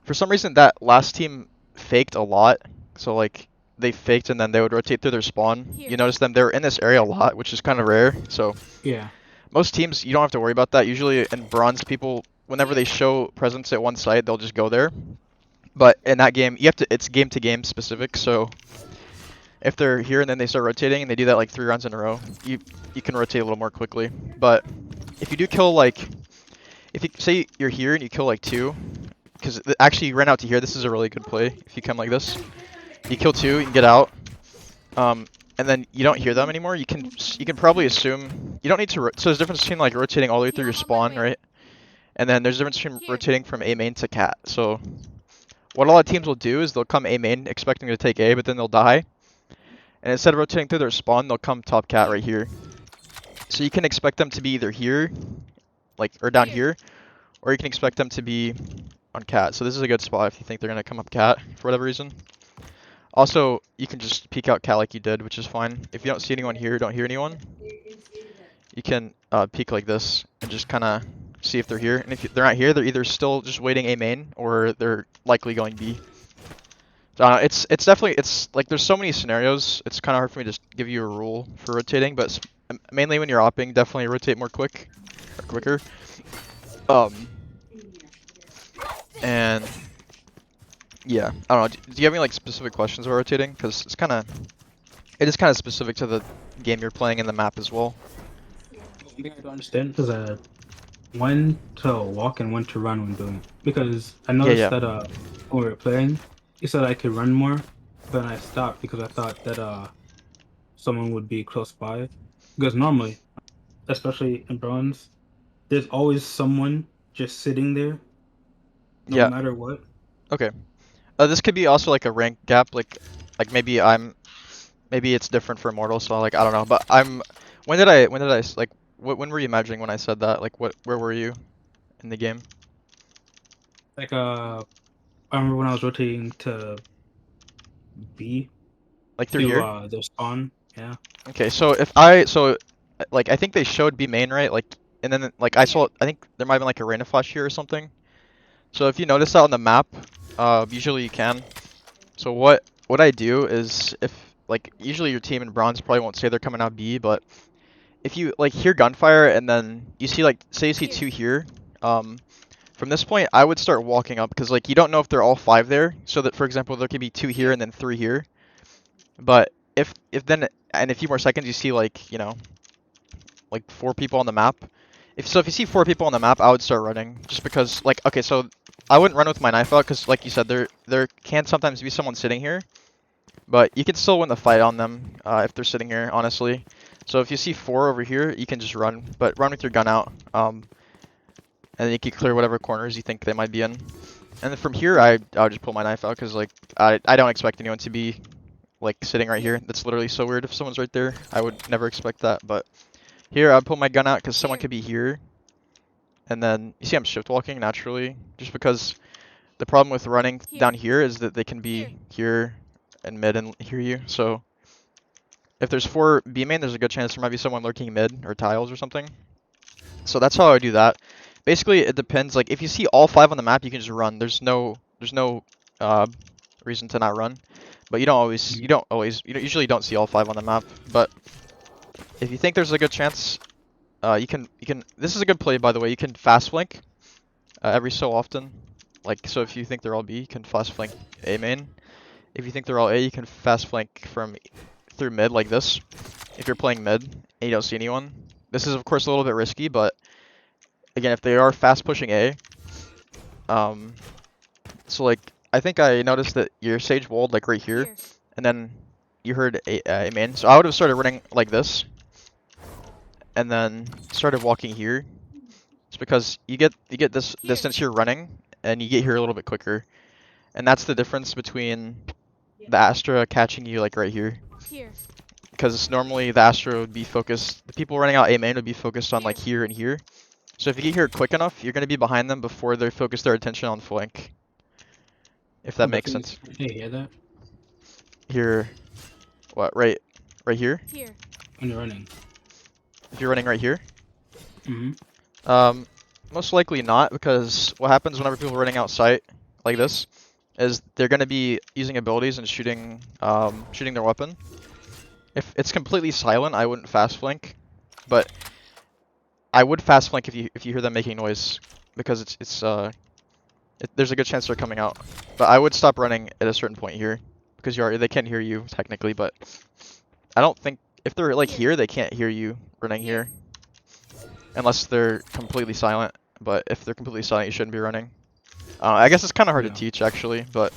For some reason, that last team faked a lot. So like they faked and then they would rotate through their spawn. You notice them, they were in this area a lot, which is kind of rare. So Yeah. most teams, you don't have to worry about that. Usually in bronze, people, whenever they show presence at one site, they'll just go there. But in that game, it's game to game specific. So if they're here and then they start rotating and they do that like 3 rounds in a row, you can rotate a little more quickly. But if you do kill like, if you say you're here and you kill like 2, because actually you ran out to here, this is a really good play. If you come like this, you kill 2, you can get out, and then you don't hear them anymore. You can probably assume you don't need to. So there's a difference between like rotating all the way through your spawn, right? And then there's a difference between rotating from A main to cat. So what a lot of teams will do is they'll come A main expecting to take A, but then they'll die. And instead of rotating through their spawn, they'll come top cat right here. So you can expect them to be either here, like, or down here, or you can expect them to be on cat. So this is a good spot if you think they're gonna come up cat for whatever reason. Also, you can just peek out cat like you did, which is fine. If you don't see anyone here, don't hear anyone, you can peek like this and just kind of see if they're here. And if they're not here, they're either still just waiting A main or they're likely going B. So it's definitely, it's like there's so many scenarios. It's kind of hard for me to just give you a rule for rotating, but mainly when you're opping, definitely rotate more quicker. And yeah, I don't know. Do you have any like specific questions about rotating? Because it is kind of specific to the game you're playing and the map as well. One thing I don't understand is when to walk and when to run when doing it. Because I noticed that when we were playing, you said I could run more, but I stopped because I thought that someone would be close by. Because normally, especially in bronze, there's always someone just sitting there, no matter what. Okay. This could be also like a rank gap, like maybe it's different for immortal, so like I don't know. But when did I like when were you imagining when I said that? Like where were you in the game? Like I remember when I was rotating to B Like through to here? their spawn. Yeah. Okay, so like I think they showed B main, right? Like, and then like I saw, I think there might have been like a random flash here or something. So if you notice that on the map, usually you can. So what I do is if like usually your team in bronze probably won't say they're coming out B, but if you like hear gunfire and then you see like say you see two here, from this point I would start walking up because like you don't know if they're all five there. So that for example there could be two here and then three here. But if then in a few more seconds you see like like four people on the map. If you see four people on the map, I would start running just because like okay so I wouldn't run with my knife out because like you said there can sometimes be someone sitting here. But you can still win the fight on them if they're sitting here, honestly. So if you see four over here, you can just run, but run with your gun out. And then you can clear whatever corners you think they might be in. And then from here, I'll just pull my knife out because like I don't expect anyone to be like sitting right here. That's literally so weird if someone's right there. I would never expect that. But here, I'd pull my gun out because someone could be here. And then you see I'm shift walking naturally, just because the problem with running down here is that they can be here and mid and hear you. So if there's four B main, there's a good chance there might be someone lurking mid or tiles or something. So that's how I would do that. Basically, it depends. Like if you see all five on the map, you can just run. There's no reason to not run. But you usually don't see all five on the map. But if you think there's a good chance, you can. This is a good play, by the way. You can fast flank every so often. Like so, if you think they're all B, you can fast flank A main. If you think they're all A, you can fast flank through mid like this. If you're playing mid and you don't see anyone, this is of course a little bit risky, but again, if they are fast pushing A, so like I think I noticed that your sage walled like right here, and then you heard A main. So I would have started running like this, and then started walking here. It's because you get this distance here running, and you get here a little bit quicker, and that's the difference between the Astra catching you like right here. Because normally the Astra would be focused, the people running out A main would be focused on like here and here. So if you get here quick enough, you're going to be behind them before they focus their attention on flank. If that makes sense. Can you hear that? Here, what, right here? When you're running. If you're running right here? Mm-hmm. Most likely not, because what happens whenever people are running out sight like this is they're going to be using abilities and shooting their weapon. If it's completely silent, I wouldn't fast flank, but I would fast flank if you hear them making noise, because there's a good chance they're coming out. But I would stop running at a certain point here, because they can't hear you technically, but I don't think if they're like here, they can't hear you running here, unless they're completely silent. But if they're completely silent, you shouldn't be running. I guess it's kind of hard to teach actually, but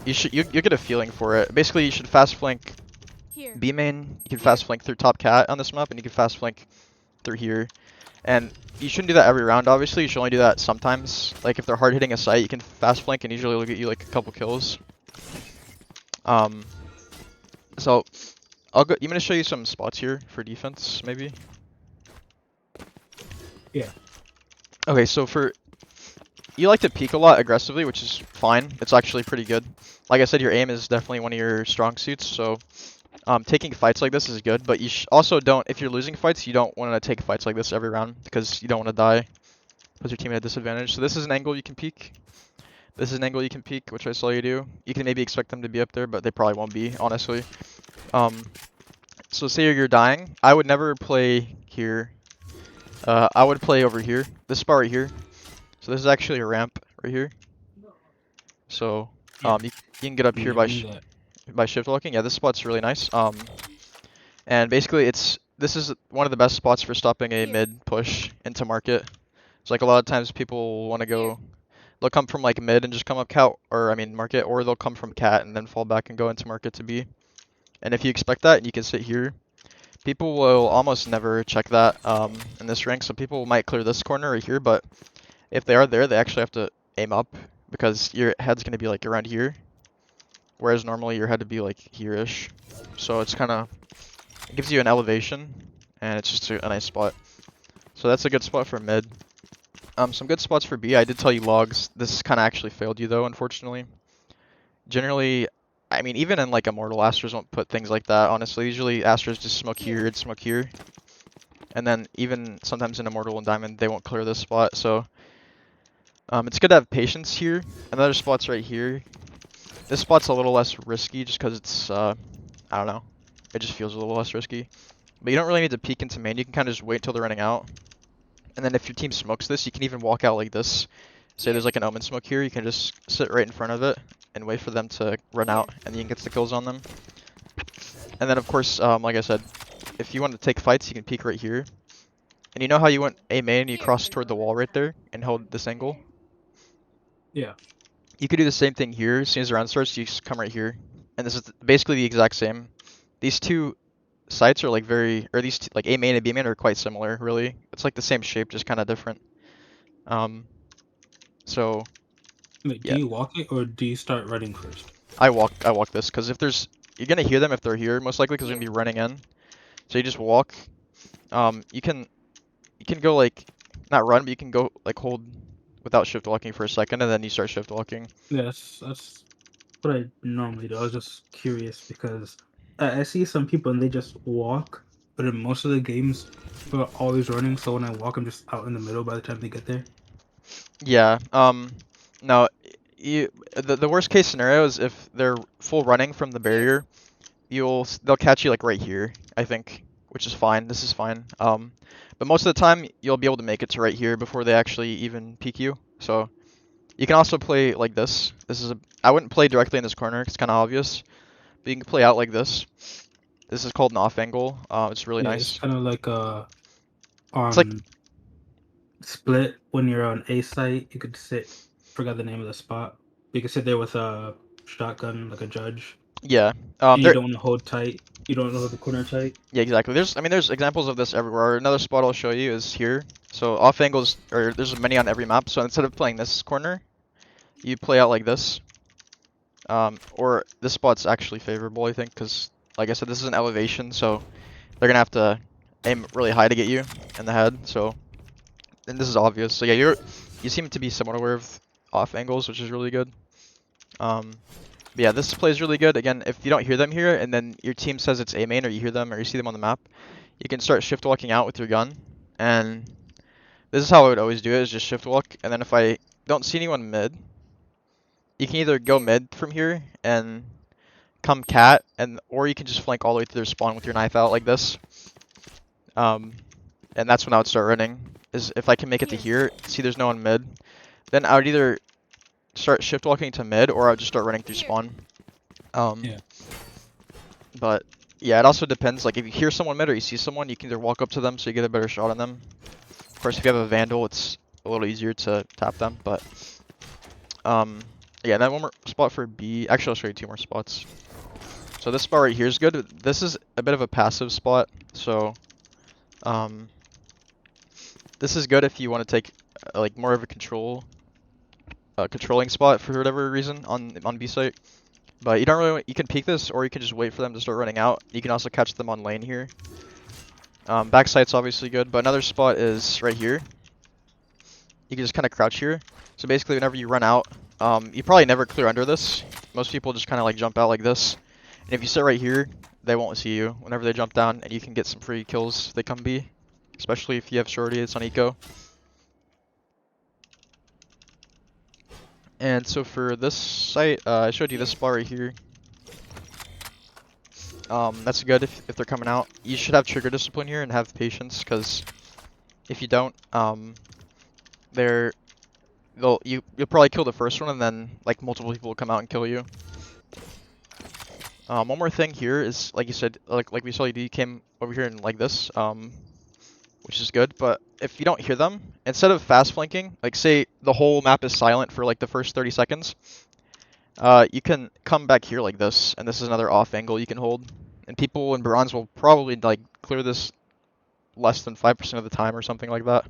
you get a feeling for it. Basically, you should fast flank B main. You can fast flank through top cat on this map, and you can fast flank through here. And you shouldn't do that every round, obviously. You should only do that sometimes. Like if they're hard hitting a site, you can fast flank, and usually it'll get you like a couple kills. So I'm gonna show you some spots here for defense, maybe. Yeah. Okay, so you like to peek a lot aggressively, which is fine. It's actually pretty good. Like I said, your aim is definitely one of your strong suits, so taking fights like this is good, but you also don't, if you're losing fights, you don't want to take fights like this every round, because you don't want to die. Puts your team at a disadvantage. So this is an angle you can peek. This is an angle you can peek, which I saw you do. You can maybe expect them to be up there, but they probably won't be, honestly. So say you're dying, I would never play here. I would play over here, this spot right here. So this is actually a ramp right here. So you can get up here by shift walking. Yeah, this spot's really nice. And basically this is one of the best spots for stopping a mid push into market. It's like a lot of times people want to go, they'll come from like mid and just come up market, or they'll come from cat and then fall back and go into market to B. And if you expect that and you can sit here, people will almost never check that in this rank. So people might clear this corner right here, but if they are there, they actually have to aim up, because your head's going to be like around here, whereas normally your head would be like here-ish. So it's kind of, it gives you an elevation, and it's just a nice spot. So that's a good spot for mid. Some good spots for B. I did tell you logs. This kind of actually failed you though, unfortunately. Generally, I mean, even in like Immortal, Astros won't put things like that, honestly. Usually Astros just smoke here and smoke here. And then even sometimes in Immortal and Diamond, they won't clear this spot, so it's good to have patience here. Another spot's right here. This spot's a little less risky just because it's, I don't know, it just feels a little less risky. But you don't really need to peek into main, you can kind of just wait until they're running out. And then if your team smokes this, you can even walk out like this. Say there's like an Omen smoke here, you can just sit right in front of it and wait for them to run out, and then you can get the kills on them. And then of course, like I said, if you want to take fights, you can peek right here. And you know how you went A main and you cross toward the wall right there and hold this angle? Yeah. You could do the same thing here. As soon as the round starts, you just come right here. And this is basically the exact same. These two sites are like like A main and B main are quite similar, really. It's like the same shape, just kind of different. So Wait, yeah. do you walk it or do you start running first? I walk this because if you're gonna hear them if they're here, most likely because they're gonna be running in. So you just walk. You can go like, not run, but you can go like hold without shift walking for a second, and then you start shift walking. Yeah, that's what I normally do. I was just curious because I see some people and they just walk, but in most of the games, we're always running. So when I walk, I'm just out in the middle by the time they get there. Yeah. No. The worst case scenario is if they're full running from the barrier, they'll catch you like right here, I think, which is fine. This is fine. But most of the time you'll be able to make it to right here before they actually even peek you. So you can also play like this. I wouldn't play directly in this corner 'cause it's kind of obvious, but you can play out like this. This is called an off angle. It's really Yeah, nice. it's kind of like on It's like, split when you're on A site. You could sit. Forgot the name of the spot. You could sit there with a shotgun like a judge, yeah. and you There. don't want to hold tight. You don't want to hold the corner tight. Yeah, exactly. There's examples of this everywhere. Another spot I'll show you is here. So off angles, or there's many on every map. So instead of playing this corner, you play out like this. Or this spot's actually favorable, I think, because like I said, this is an elevation, so they're gonna have to aim really high to get you in the head. So, and this is obvious. So yeah, you seem to be somewhat aware of off angles, which is really good. But yeah, this play is really good. Again, if you don't hear them here, and then your team says it's A main, or you hear them, or you see them on the map, you can start shift walking out with your gun. And this is how I would always do it: is just shift walk. And then if I don't see anyone mid, you can either go mid from here and come cat, or you can just flank all the way to their spawn with your knife out like this. And that's when I would start running. Is if I can make it to here, see there's no one mid, then I would either start shift walking to mid, or I would just start running through spawn. Yeah. But yeah, it also depends. Like if you hear someone mid or you see someone, you can either walk up to them so you get a better shot on them. Of course, if you have a vandal, it's a little easier to tap them. But yeah, then one more spot for B. Actually, I'll show you two more spots. So this spot right here is good. This is a bit of a passive spot. So this is good if you want to take like more of a controlling spot for whatever reason on B site. But you don't really you can peek this, or you can just wait for them to start running out. You can also catch them on lane here. Back site's obviously good, but another spot is right here. You can just kind of crouch here. So basically, whenever you run out, you probably never clear under this. Most people just kind of like jump out like this. And if you sit right here, they won't see you whenever they jump down, and you can get some free kills if they come B. Especially if you have shorty, it's on eco. And so for this site, I showed you this spot right here. That's good if they're coming out. You should have trigger discipline here and have patience, because if you don't, you'll probably kill the first one, and then like multiple people will come out and kill you. One more thing here is, like you said, like we saw you came over here and like this, which is good. But if you don't hear them, instead of fast flanking, like say the whole map is silent for like the first 30 seconds, you can come back here like this, and this is another off angle you can hold. And people in bronze will probably like clear this less than 5% of the time or something like that.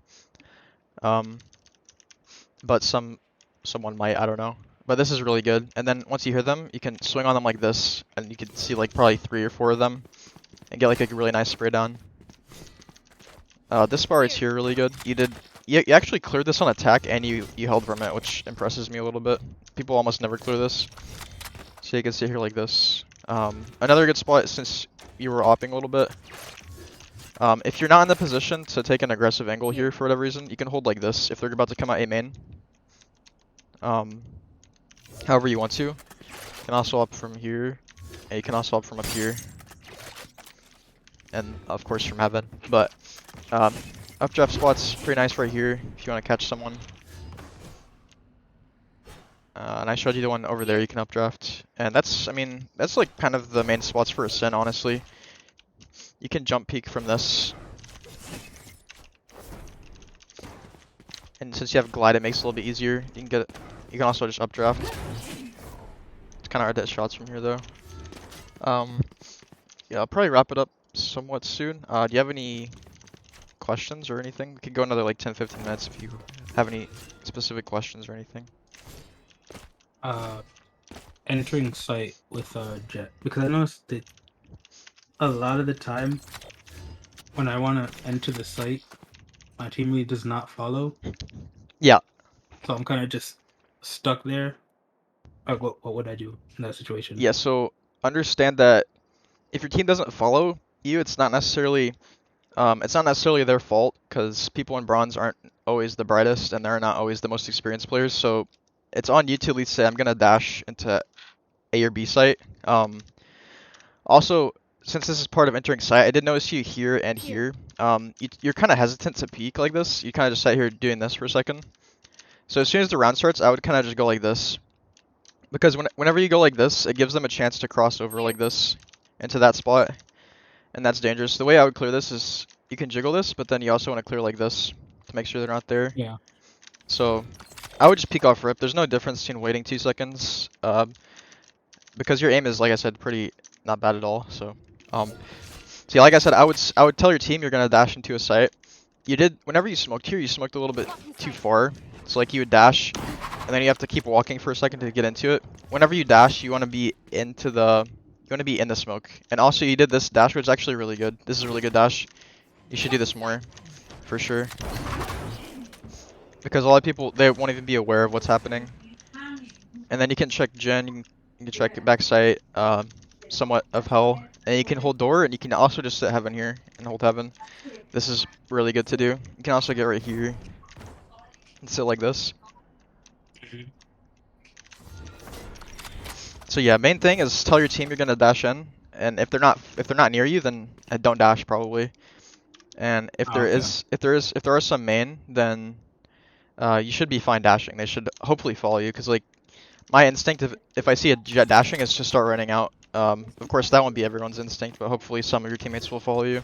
But someone might, I don't know. But this is really good. And then once you hear them, you can swing on them like this, and you can see like probably 3 or 4 of them, and get like a really nice spray down. This bar is here really good. You did you actually cleared this on attack and you held from it, which impresses me a little bit. People almost never clear this. So you can sit here like this. Another good spot since you were opping a little bit. If you're not in the position to take an aggressive angle here for whatever reason, you can hold like this if they're about to come out A main. However you want to. You can also up from here, and you can also up from up here. And of course from heaven. But updraft spot's pretty nice right here if you want to catch someone. And I showed you the one over there you can updraft. And that's, I mean, that's like kind of the main spots for ASCENT, honestly. You can jump peek from this. And since you have glide, it makes it a little bit easier. You can get it. You can also just updraft. It's kind of hard to hit shots from here though. Yeah, I'll probably wrap it up somewhat soon. Do you have any questions or anything? We could go another like 10-15 minutes if you have any specific questions or anything. Entering site with Jett, because I noticed that a lot of the time when I want to enter the site, my team really does not follow. Yeah. So I'm kind of just stuck there. Like, what would I do in that situation? Yeah, so understand that if your team doesn't follow you, it's not necessarily their fault, because people in bronze aren't always the brightest and they're not always the most experienced players. So it's on you to at least say, I'm gonna dash into A or B site. Also, since this is part of entering site, I did notice you here and here. You're kind of hesitant to peek like this. You kind of just sat here doing this for a second. So as soon as the round starts, I would kind of just go like this. Because whenever you go like this, it gives them a chance to cross over like this into that spot. And that's dangerous. The way I would clear this is you can jiggle this, but then you also want to clear like this to make sure they're not there. Yeah. So I would just peek off rip. There's no difference between waiting 2 seconds. Because your aim is, like I said, pretty not bad at all. So yeah, like I said, I would tell your team you're gonna dash into a site. Whenever you smoked here, you smoked a little bit too far. So like you would dash, and then you have to keep walking for a second to get into it. Whenever you dash, you want to be in the smoke. And also you did this dash, which is actually really good. This is a really good dash. You should do this more, for sure. Because a lot of people, they won't even be aware of what's happening. And then you can check gen, you can check back sight, somewhat of hell. And you can hold door, and you can also just sit heaven here and hold heaven. This is really good to do. You can also get right here and sit like this. So yeah, main thing is tell your team you're gonna dash in, and if they're not near you, then don't dash probably. And if there are some main, then you should be fine dashing. They should hopefully follow you, because like my instinct if I see a Jett dashing is to start running out. Of course that won't be everyone's instinct, but hopefully some of your teammates will follow you.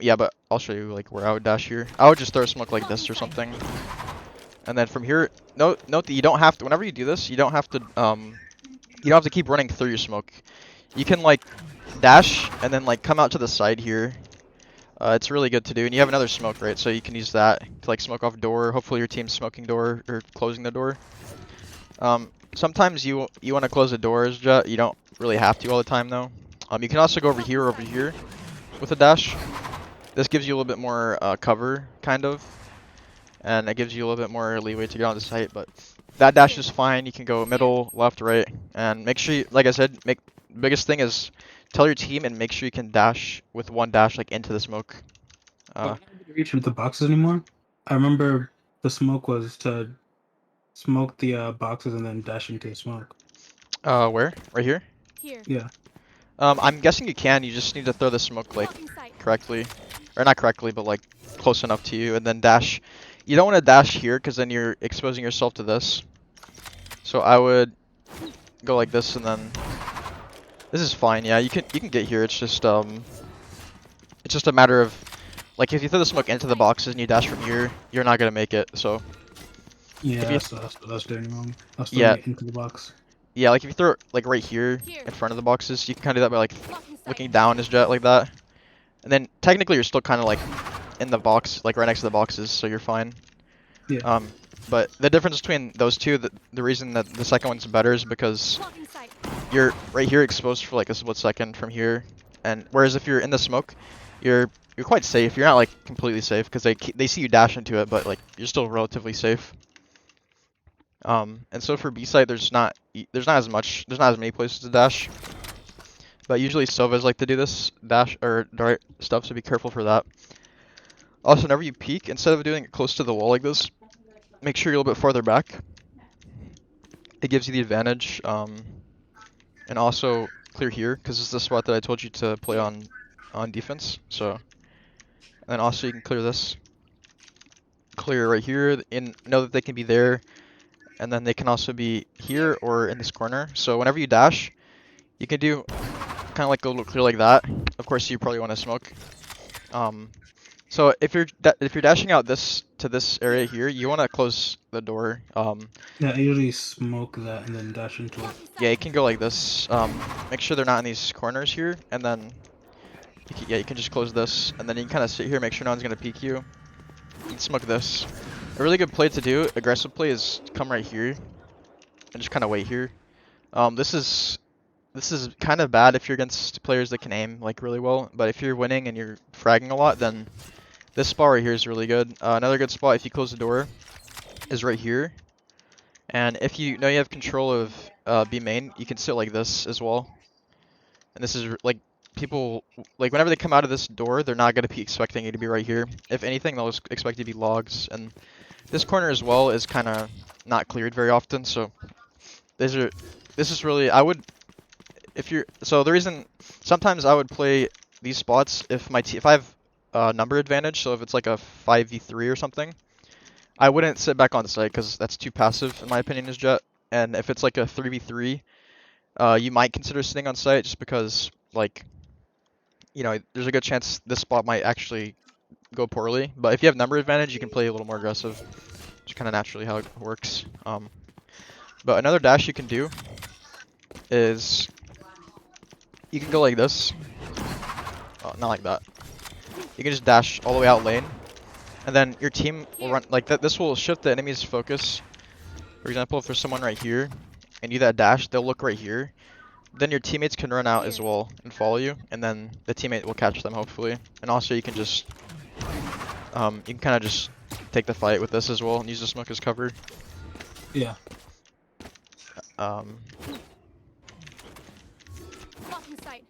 Yeah, but I'll show you like where I would dash here. I would just throw smoke like this or something. And then from here, note that you don't have to, whenever you do this, you don't have to keep running through your smoke. You can like dash and then like come out to the side here. It's really good to do, and you have another smoke, right? So you can use that to like smoke off door. Hopefully your team's smoking door or closing the door. Sometimes you want to close the doors, Jett. You don't really have to all the time though. You can also go over here with a dash. This gives you a little bit more cover, kind of. And it gives you a little bit more leeway to get on the site, but that dash is fine. You can go middle, left, right, and make sure, like I said, biggest thing is tell your team and make sure you can dash with one dash like into the smoke. Can't reach with the boxes anymore. I remember the smoke was to smoke the boxes and then dash into the smoke. Where? Right here? Here. Yeah. I'm guessing you can. You just need to throw the smoke like Blocking sight. correctly, or not correctly, but like close enough to you, and then dash. You don't want to dash here because then you're exposing yourself to this. So I would go like this, and then this is fine. Yeah, you can get here. It's just a matter of like if you throw the smoke into the boxes and you dash from here, you're not gonna make it. So Yeah, you- that's what I was doing wrong. I was throwing Yeah. it into the box. yeah, like if you throw it like right here in front of the boxes, you can kind of do that by like Blocking sight. looking down as Jett like that. And then technically you're still kind of like in the box, like right next to the boxes, so you're fine. Yeah. But the difference between those two, the reason that the second one's better is because Blocking sight. you're right here exposed for like a split second from here, and whereas if you're in the smoke, you're you're quite safe. You're not like completely safe because they see you dash into it, but like you're still relatively safe. And so for B site, there's not as many places to dash. But usually Sovas like to do this dash or dart stuff, so be careful for that. Also, whenever you peek, instead of doing it close to the wall like this, make sure you're a little bit farther back. It gives you the advantage. And also clear here, because this is the spot that I told you to play on defense. So, and then also you can clear this. Clear right here, and know that they can be there. And then they can also be here or in this corner. So whenever you dash, you can do kind of like a little clear like that. Of course, you probably want to smoke. So if you're dashing out to this area here, you want to close the door. Yeah, I usually smoke that and then dash into it. Yeah, you can go like this. Make sure they're not in these corners here, and then you can just close this, and then you can kind of sit here, make sure no one's gonna peek you. You can smoke this. A really good play to do, aggressive play, is come right here and just kind of wait here. This is kind of bad if you're against players that can aim like really well, but if you're winning and you're fragging a lot, then this spot right here is really good. Another good spot if you close the door is right here. And if you know you have control of B main, you can sit like this as well. And this is like people, like whenever they come out of this door, they're not going to be expecting you to be right here. If anything, they'll expect you to be logs. And this corner as well is kind of not cleared very often. So this is really, so the reason, sometimes I would play these spots if if I have number advantage, so if it's like a 5v3 or something, I wouldn't sit back on site because that's too passive in my opinion as Jett. And if it's like a 3v3, you might consider sitting on site just because, like, you know, there's a good chance this spot might actually go poorly. But if you have number advantage, you can play a little more aggressive. Just kind of naturally how it works. But another dash you can do is you can go like this. Oh, not like that. You can just dash all the way out lane, and then your team will run like that. This will shift the enemy's focus. For example, if there's someone right here and you do that dash, they'll look right here. Then your teammates can run out as well and follow you, and then the teammate will catch them hopefully. And also you can just you can kind of just take the fight with this as well and use the smoke as cover. Yeah. Blocking sight.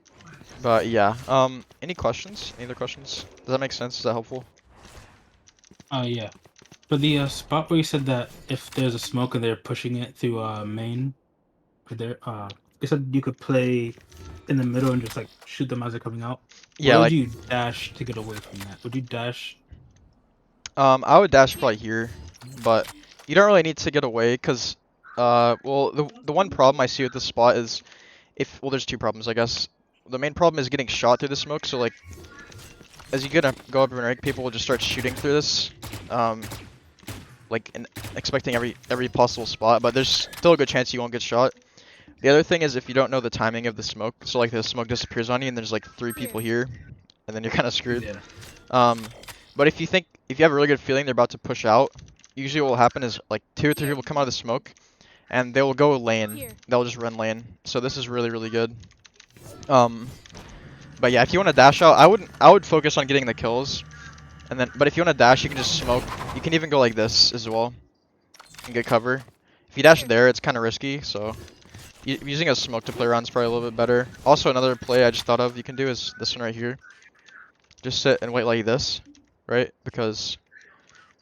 But yeah, any questions? Any other questions? Does that make sense? Is that helpful? Yeah. But the spot where you said that if there's a smoke and they're pushing it through main, or there, you said you could play in the middle and just like shoot them as they're coming out. Yeah, Where like would you dash to get away from that? Would you dash? I would dash probably here, but you don't really need to get away because well, the one problem I see with this spot is well, there's two problems I guess. The main problem is getting shot through the smoke, so like as you go up and rank, people will just start shooting through this, like expecting every possible spot, but there's still a good chance you won't get shot. The other thing is if you don't know the timing of the smoke, so like the smoke disappears on you and there's like 3 people here, and then you're kind of screwed. Yeah. But if you have a really good feeling they're about to push out, usually what will happen is like 2 or 3 people come out of the smoke, and they will go lane. They'll just run lane. So this is really, really good. But yeah, if you want to dash out, I would focus on getting the kills, and then. But if you want to dash, you can just smoke. You can even go like this as well, and get cover. If you dash there, it's kind of risky. So using a smoke to play around is probably a little bit better. Also, another play I just thought of you can do is this one right here. Just sit and wait like this, right? Because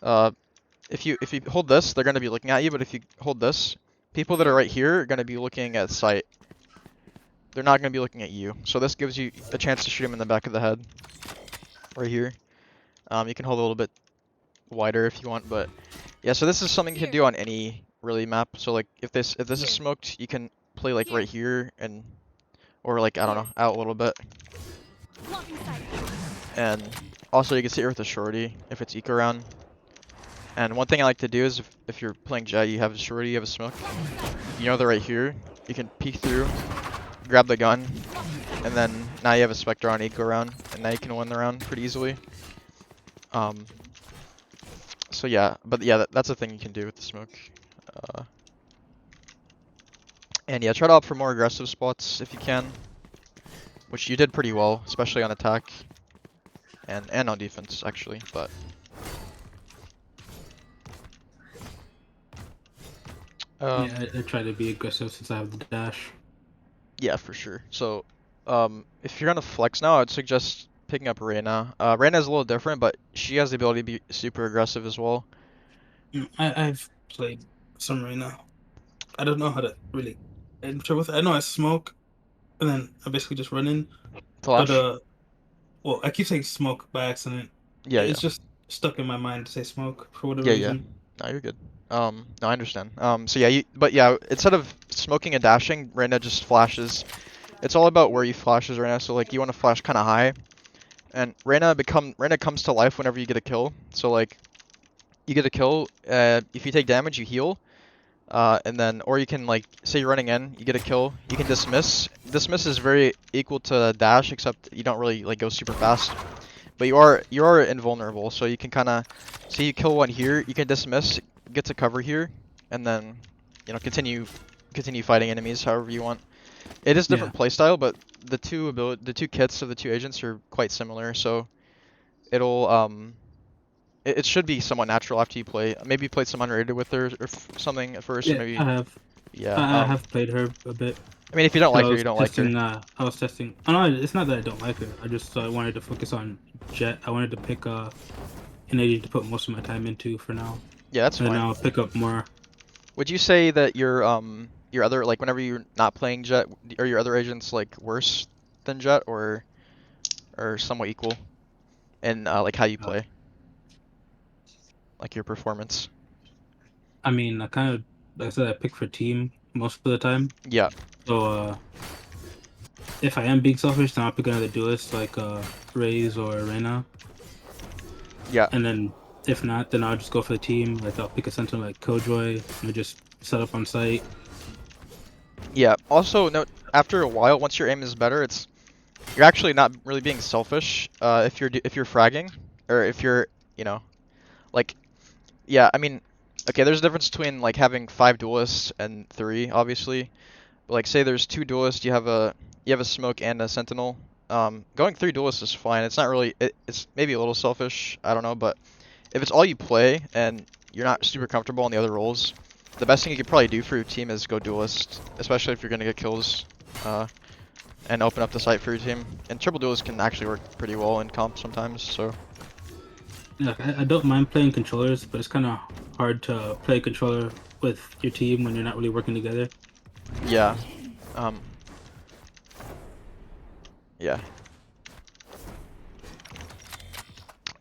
if you hold this, they're gonna be looking at you. But if you hold this, people that are right here are gonna be looking at sight. They're not going to be looking at you. So this gives you a chance to shoot him in the back of the head. Right here. You can hold a little bit wider if you want, but yeah, so this is something you can do on any really map. So like if this is smoked, you can play like right here and or like I don't know, out a little bit. Blocking sight. And also you can sit here with a shorty if it's eco round. And one thing I like to do is if you're playing Jett, you have a shorty, you have a smoke. You know they're right here. You can peek through, grab the gun, and then now you have a Spectre on eco round, and now you can win the round pretty easily. So yeah, but yeah, that's a thing you can do with the smoke. And yeah, try to opt for more aggressive spots if you can, which you did pretty well, especially on attack. and on defense actually, but Yeah, I try to be aggressive since I have the dash. yeah, for sure. So if you're gonna flex now, I'd suggest picking up Reyna. Reyna's a little different, but she has the ability to be super aggressive as well. I've played some right now. I don't know how to really enter with it. I know I smoke, and then I basically just run in. But Flash? well, I keep saying smoke by accident. Yeah, yeah. It's just stuck in my mind to say smoke for whatever Yeah, yeah. reason. No, you're good. No, I understand. So yeah, but yeah, instead of smoking and dashing, Reyna just flashes. It's all about where you flashes right now. So like you want to flash kind of high, and Reyna comes to life whenever you get a kill. So like you get a kill, if you take damage, you heal, and then or you can like say you're running in, you get a kill, you can dismiss. Dismiss is very equal to dash, except you don't really like go super fast. But you are invulnerable, so you can kind of see you kill one here, you can dismiss, get to cover here, and then continue fighting enemies however you want. It is Yeah. different playstyle, but the two kits of the two agents are quite similar, so it'll it should be somewhat natural after you play. Maybe you played some unrated with her or something at first, or Yeah, maybe I have. yeah. I have played her a bit. I mean if you don't So like her, you don't like her. I was testing. Oh no, it's not that I don't like her. I just wanted to focus on Jett. I wanted to pick an agent to put most of my time into for now, Yeah, that's and then fine. I'll pick up more. Would you say that your other like whenever you're not playing Jet, are your other agents like worse than Jet or somewhat equal in like how you Uh, play, like your performance? I mean, I kind of like I said, I pick for team most of the time. Yeah, So if I am being selfish, then I'll pick another duelist like Raze or Reyna. yeah, And then if not, then I'll just go for the team. Like I'll pick a sentinel like Killjoy and just set up on site. yeah. Also, note after a while, once your aim is better, you're actually not really being selfish. If you're fragging or if you're you know like yeah. I mean, okay. There's a difference between like having 5 duelists and 3, obviously. But like say there's 2 duelists, you have a smoke and a sentinel. Going 3 duelists is fine. It's not really it's maybe a little selfish. I don't know, but if it's all you play and you're not super comfortable on the other roles, the best thing you could probably do for your team is go duelist, especially if you're gonna get kills, and open up the site for your team. And triple duelist can actually work pretty well in comp sometimes. So Like I don't mind playing controllers, but it's kind of hard to play controller with your team when you're not really working together. yeah, um, yeah.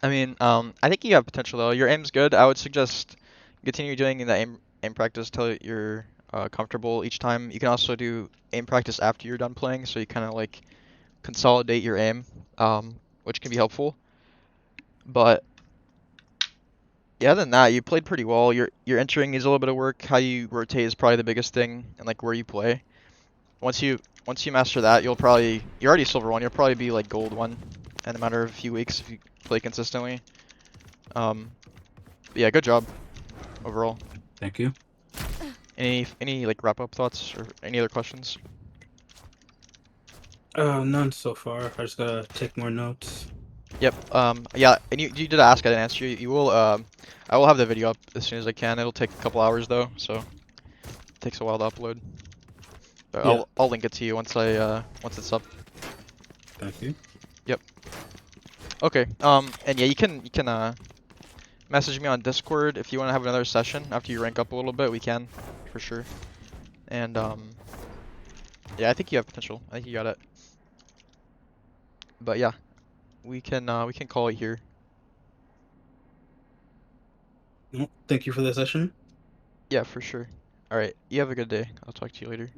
I mean, I think you have potential though. Your aim's good. I would suggest continue doing the aim practice till you're comfortable each time. You can also do aim practice after you're done playing, so you kind of like consolidate your aim, which can be helpful. But yeah, other than that, you played pretty well. Your entering needs a little bit of work. How you rotate is probably the biggest thing, and like where you play. Once you master that, you're already silver 1. You'll probably be like gold 1 in a matter of a few weeks if you play consistently. But yeah, good job overall. Thank you. Any like wrap up thoughts or any other questions? None so far. I just gotta take more notes. Yep. Yeah, and you did ask, I didn't answer you. I will have the video up as soon as I can. It'll take a couple hours though, so it takes a while to upload. But Yeah. I'll link it to you once it's up. Thank you. Yep. Okay. And yeah, you can message me on Discord if you want to have another session after you rank up a little bit. We can, for sure. And yeah, I think you have potential. I think you got it. But yeah, we can call it here. Well, thank you for the session. Yeah, for sure. All right. You have a good day. I'll talk to you later.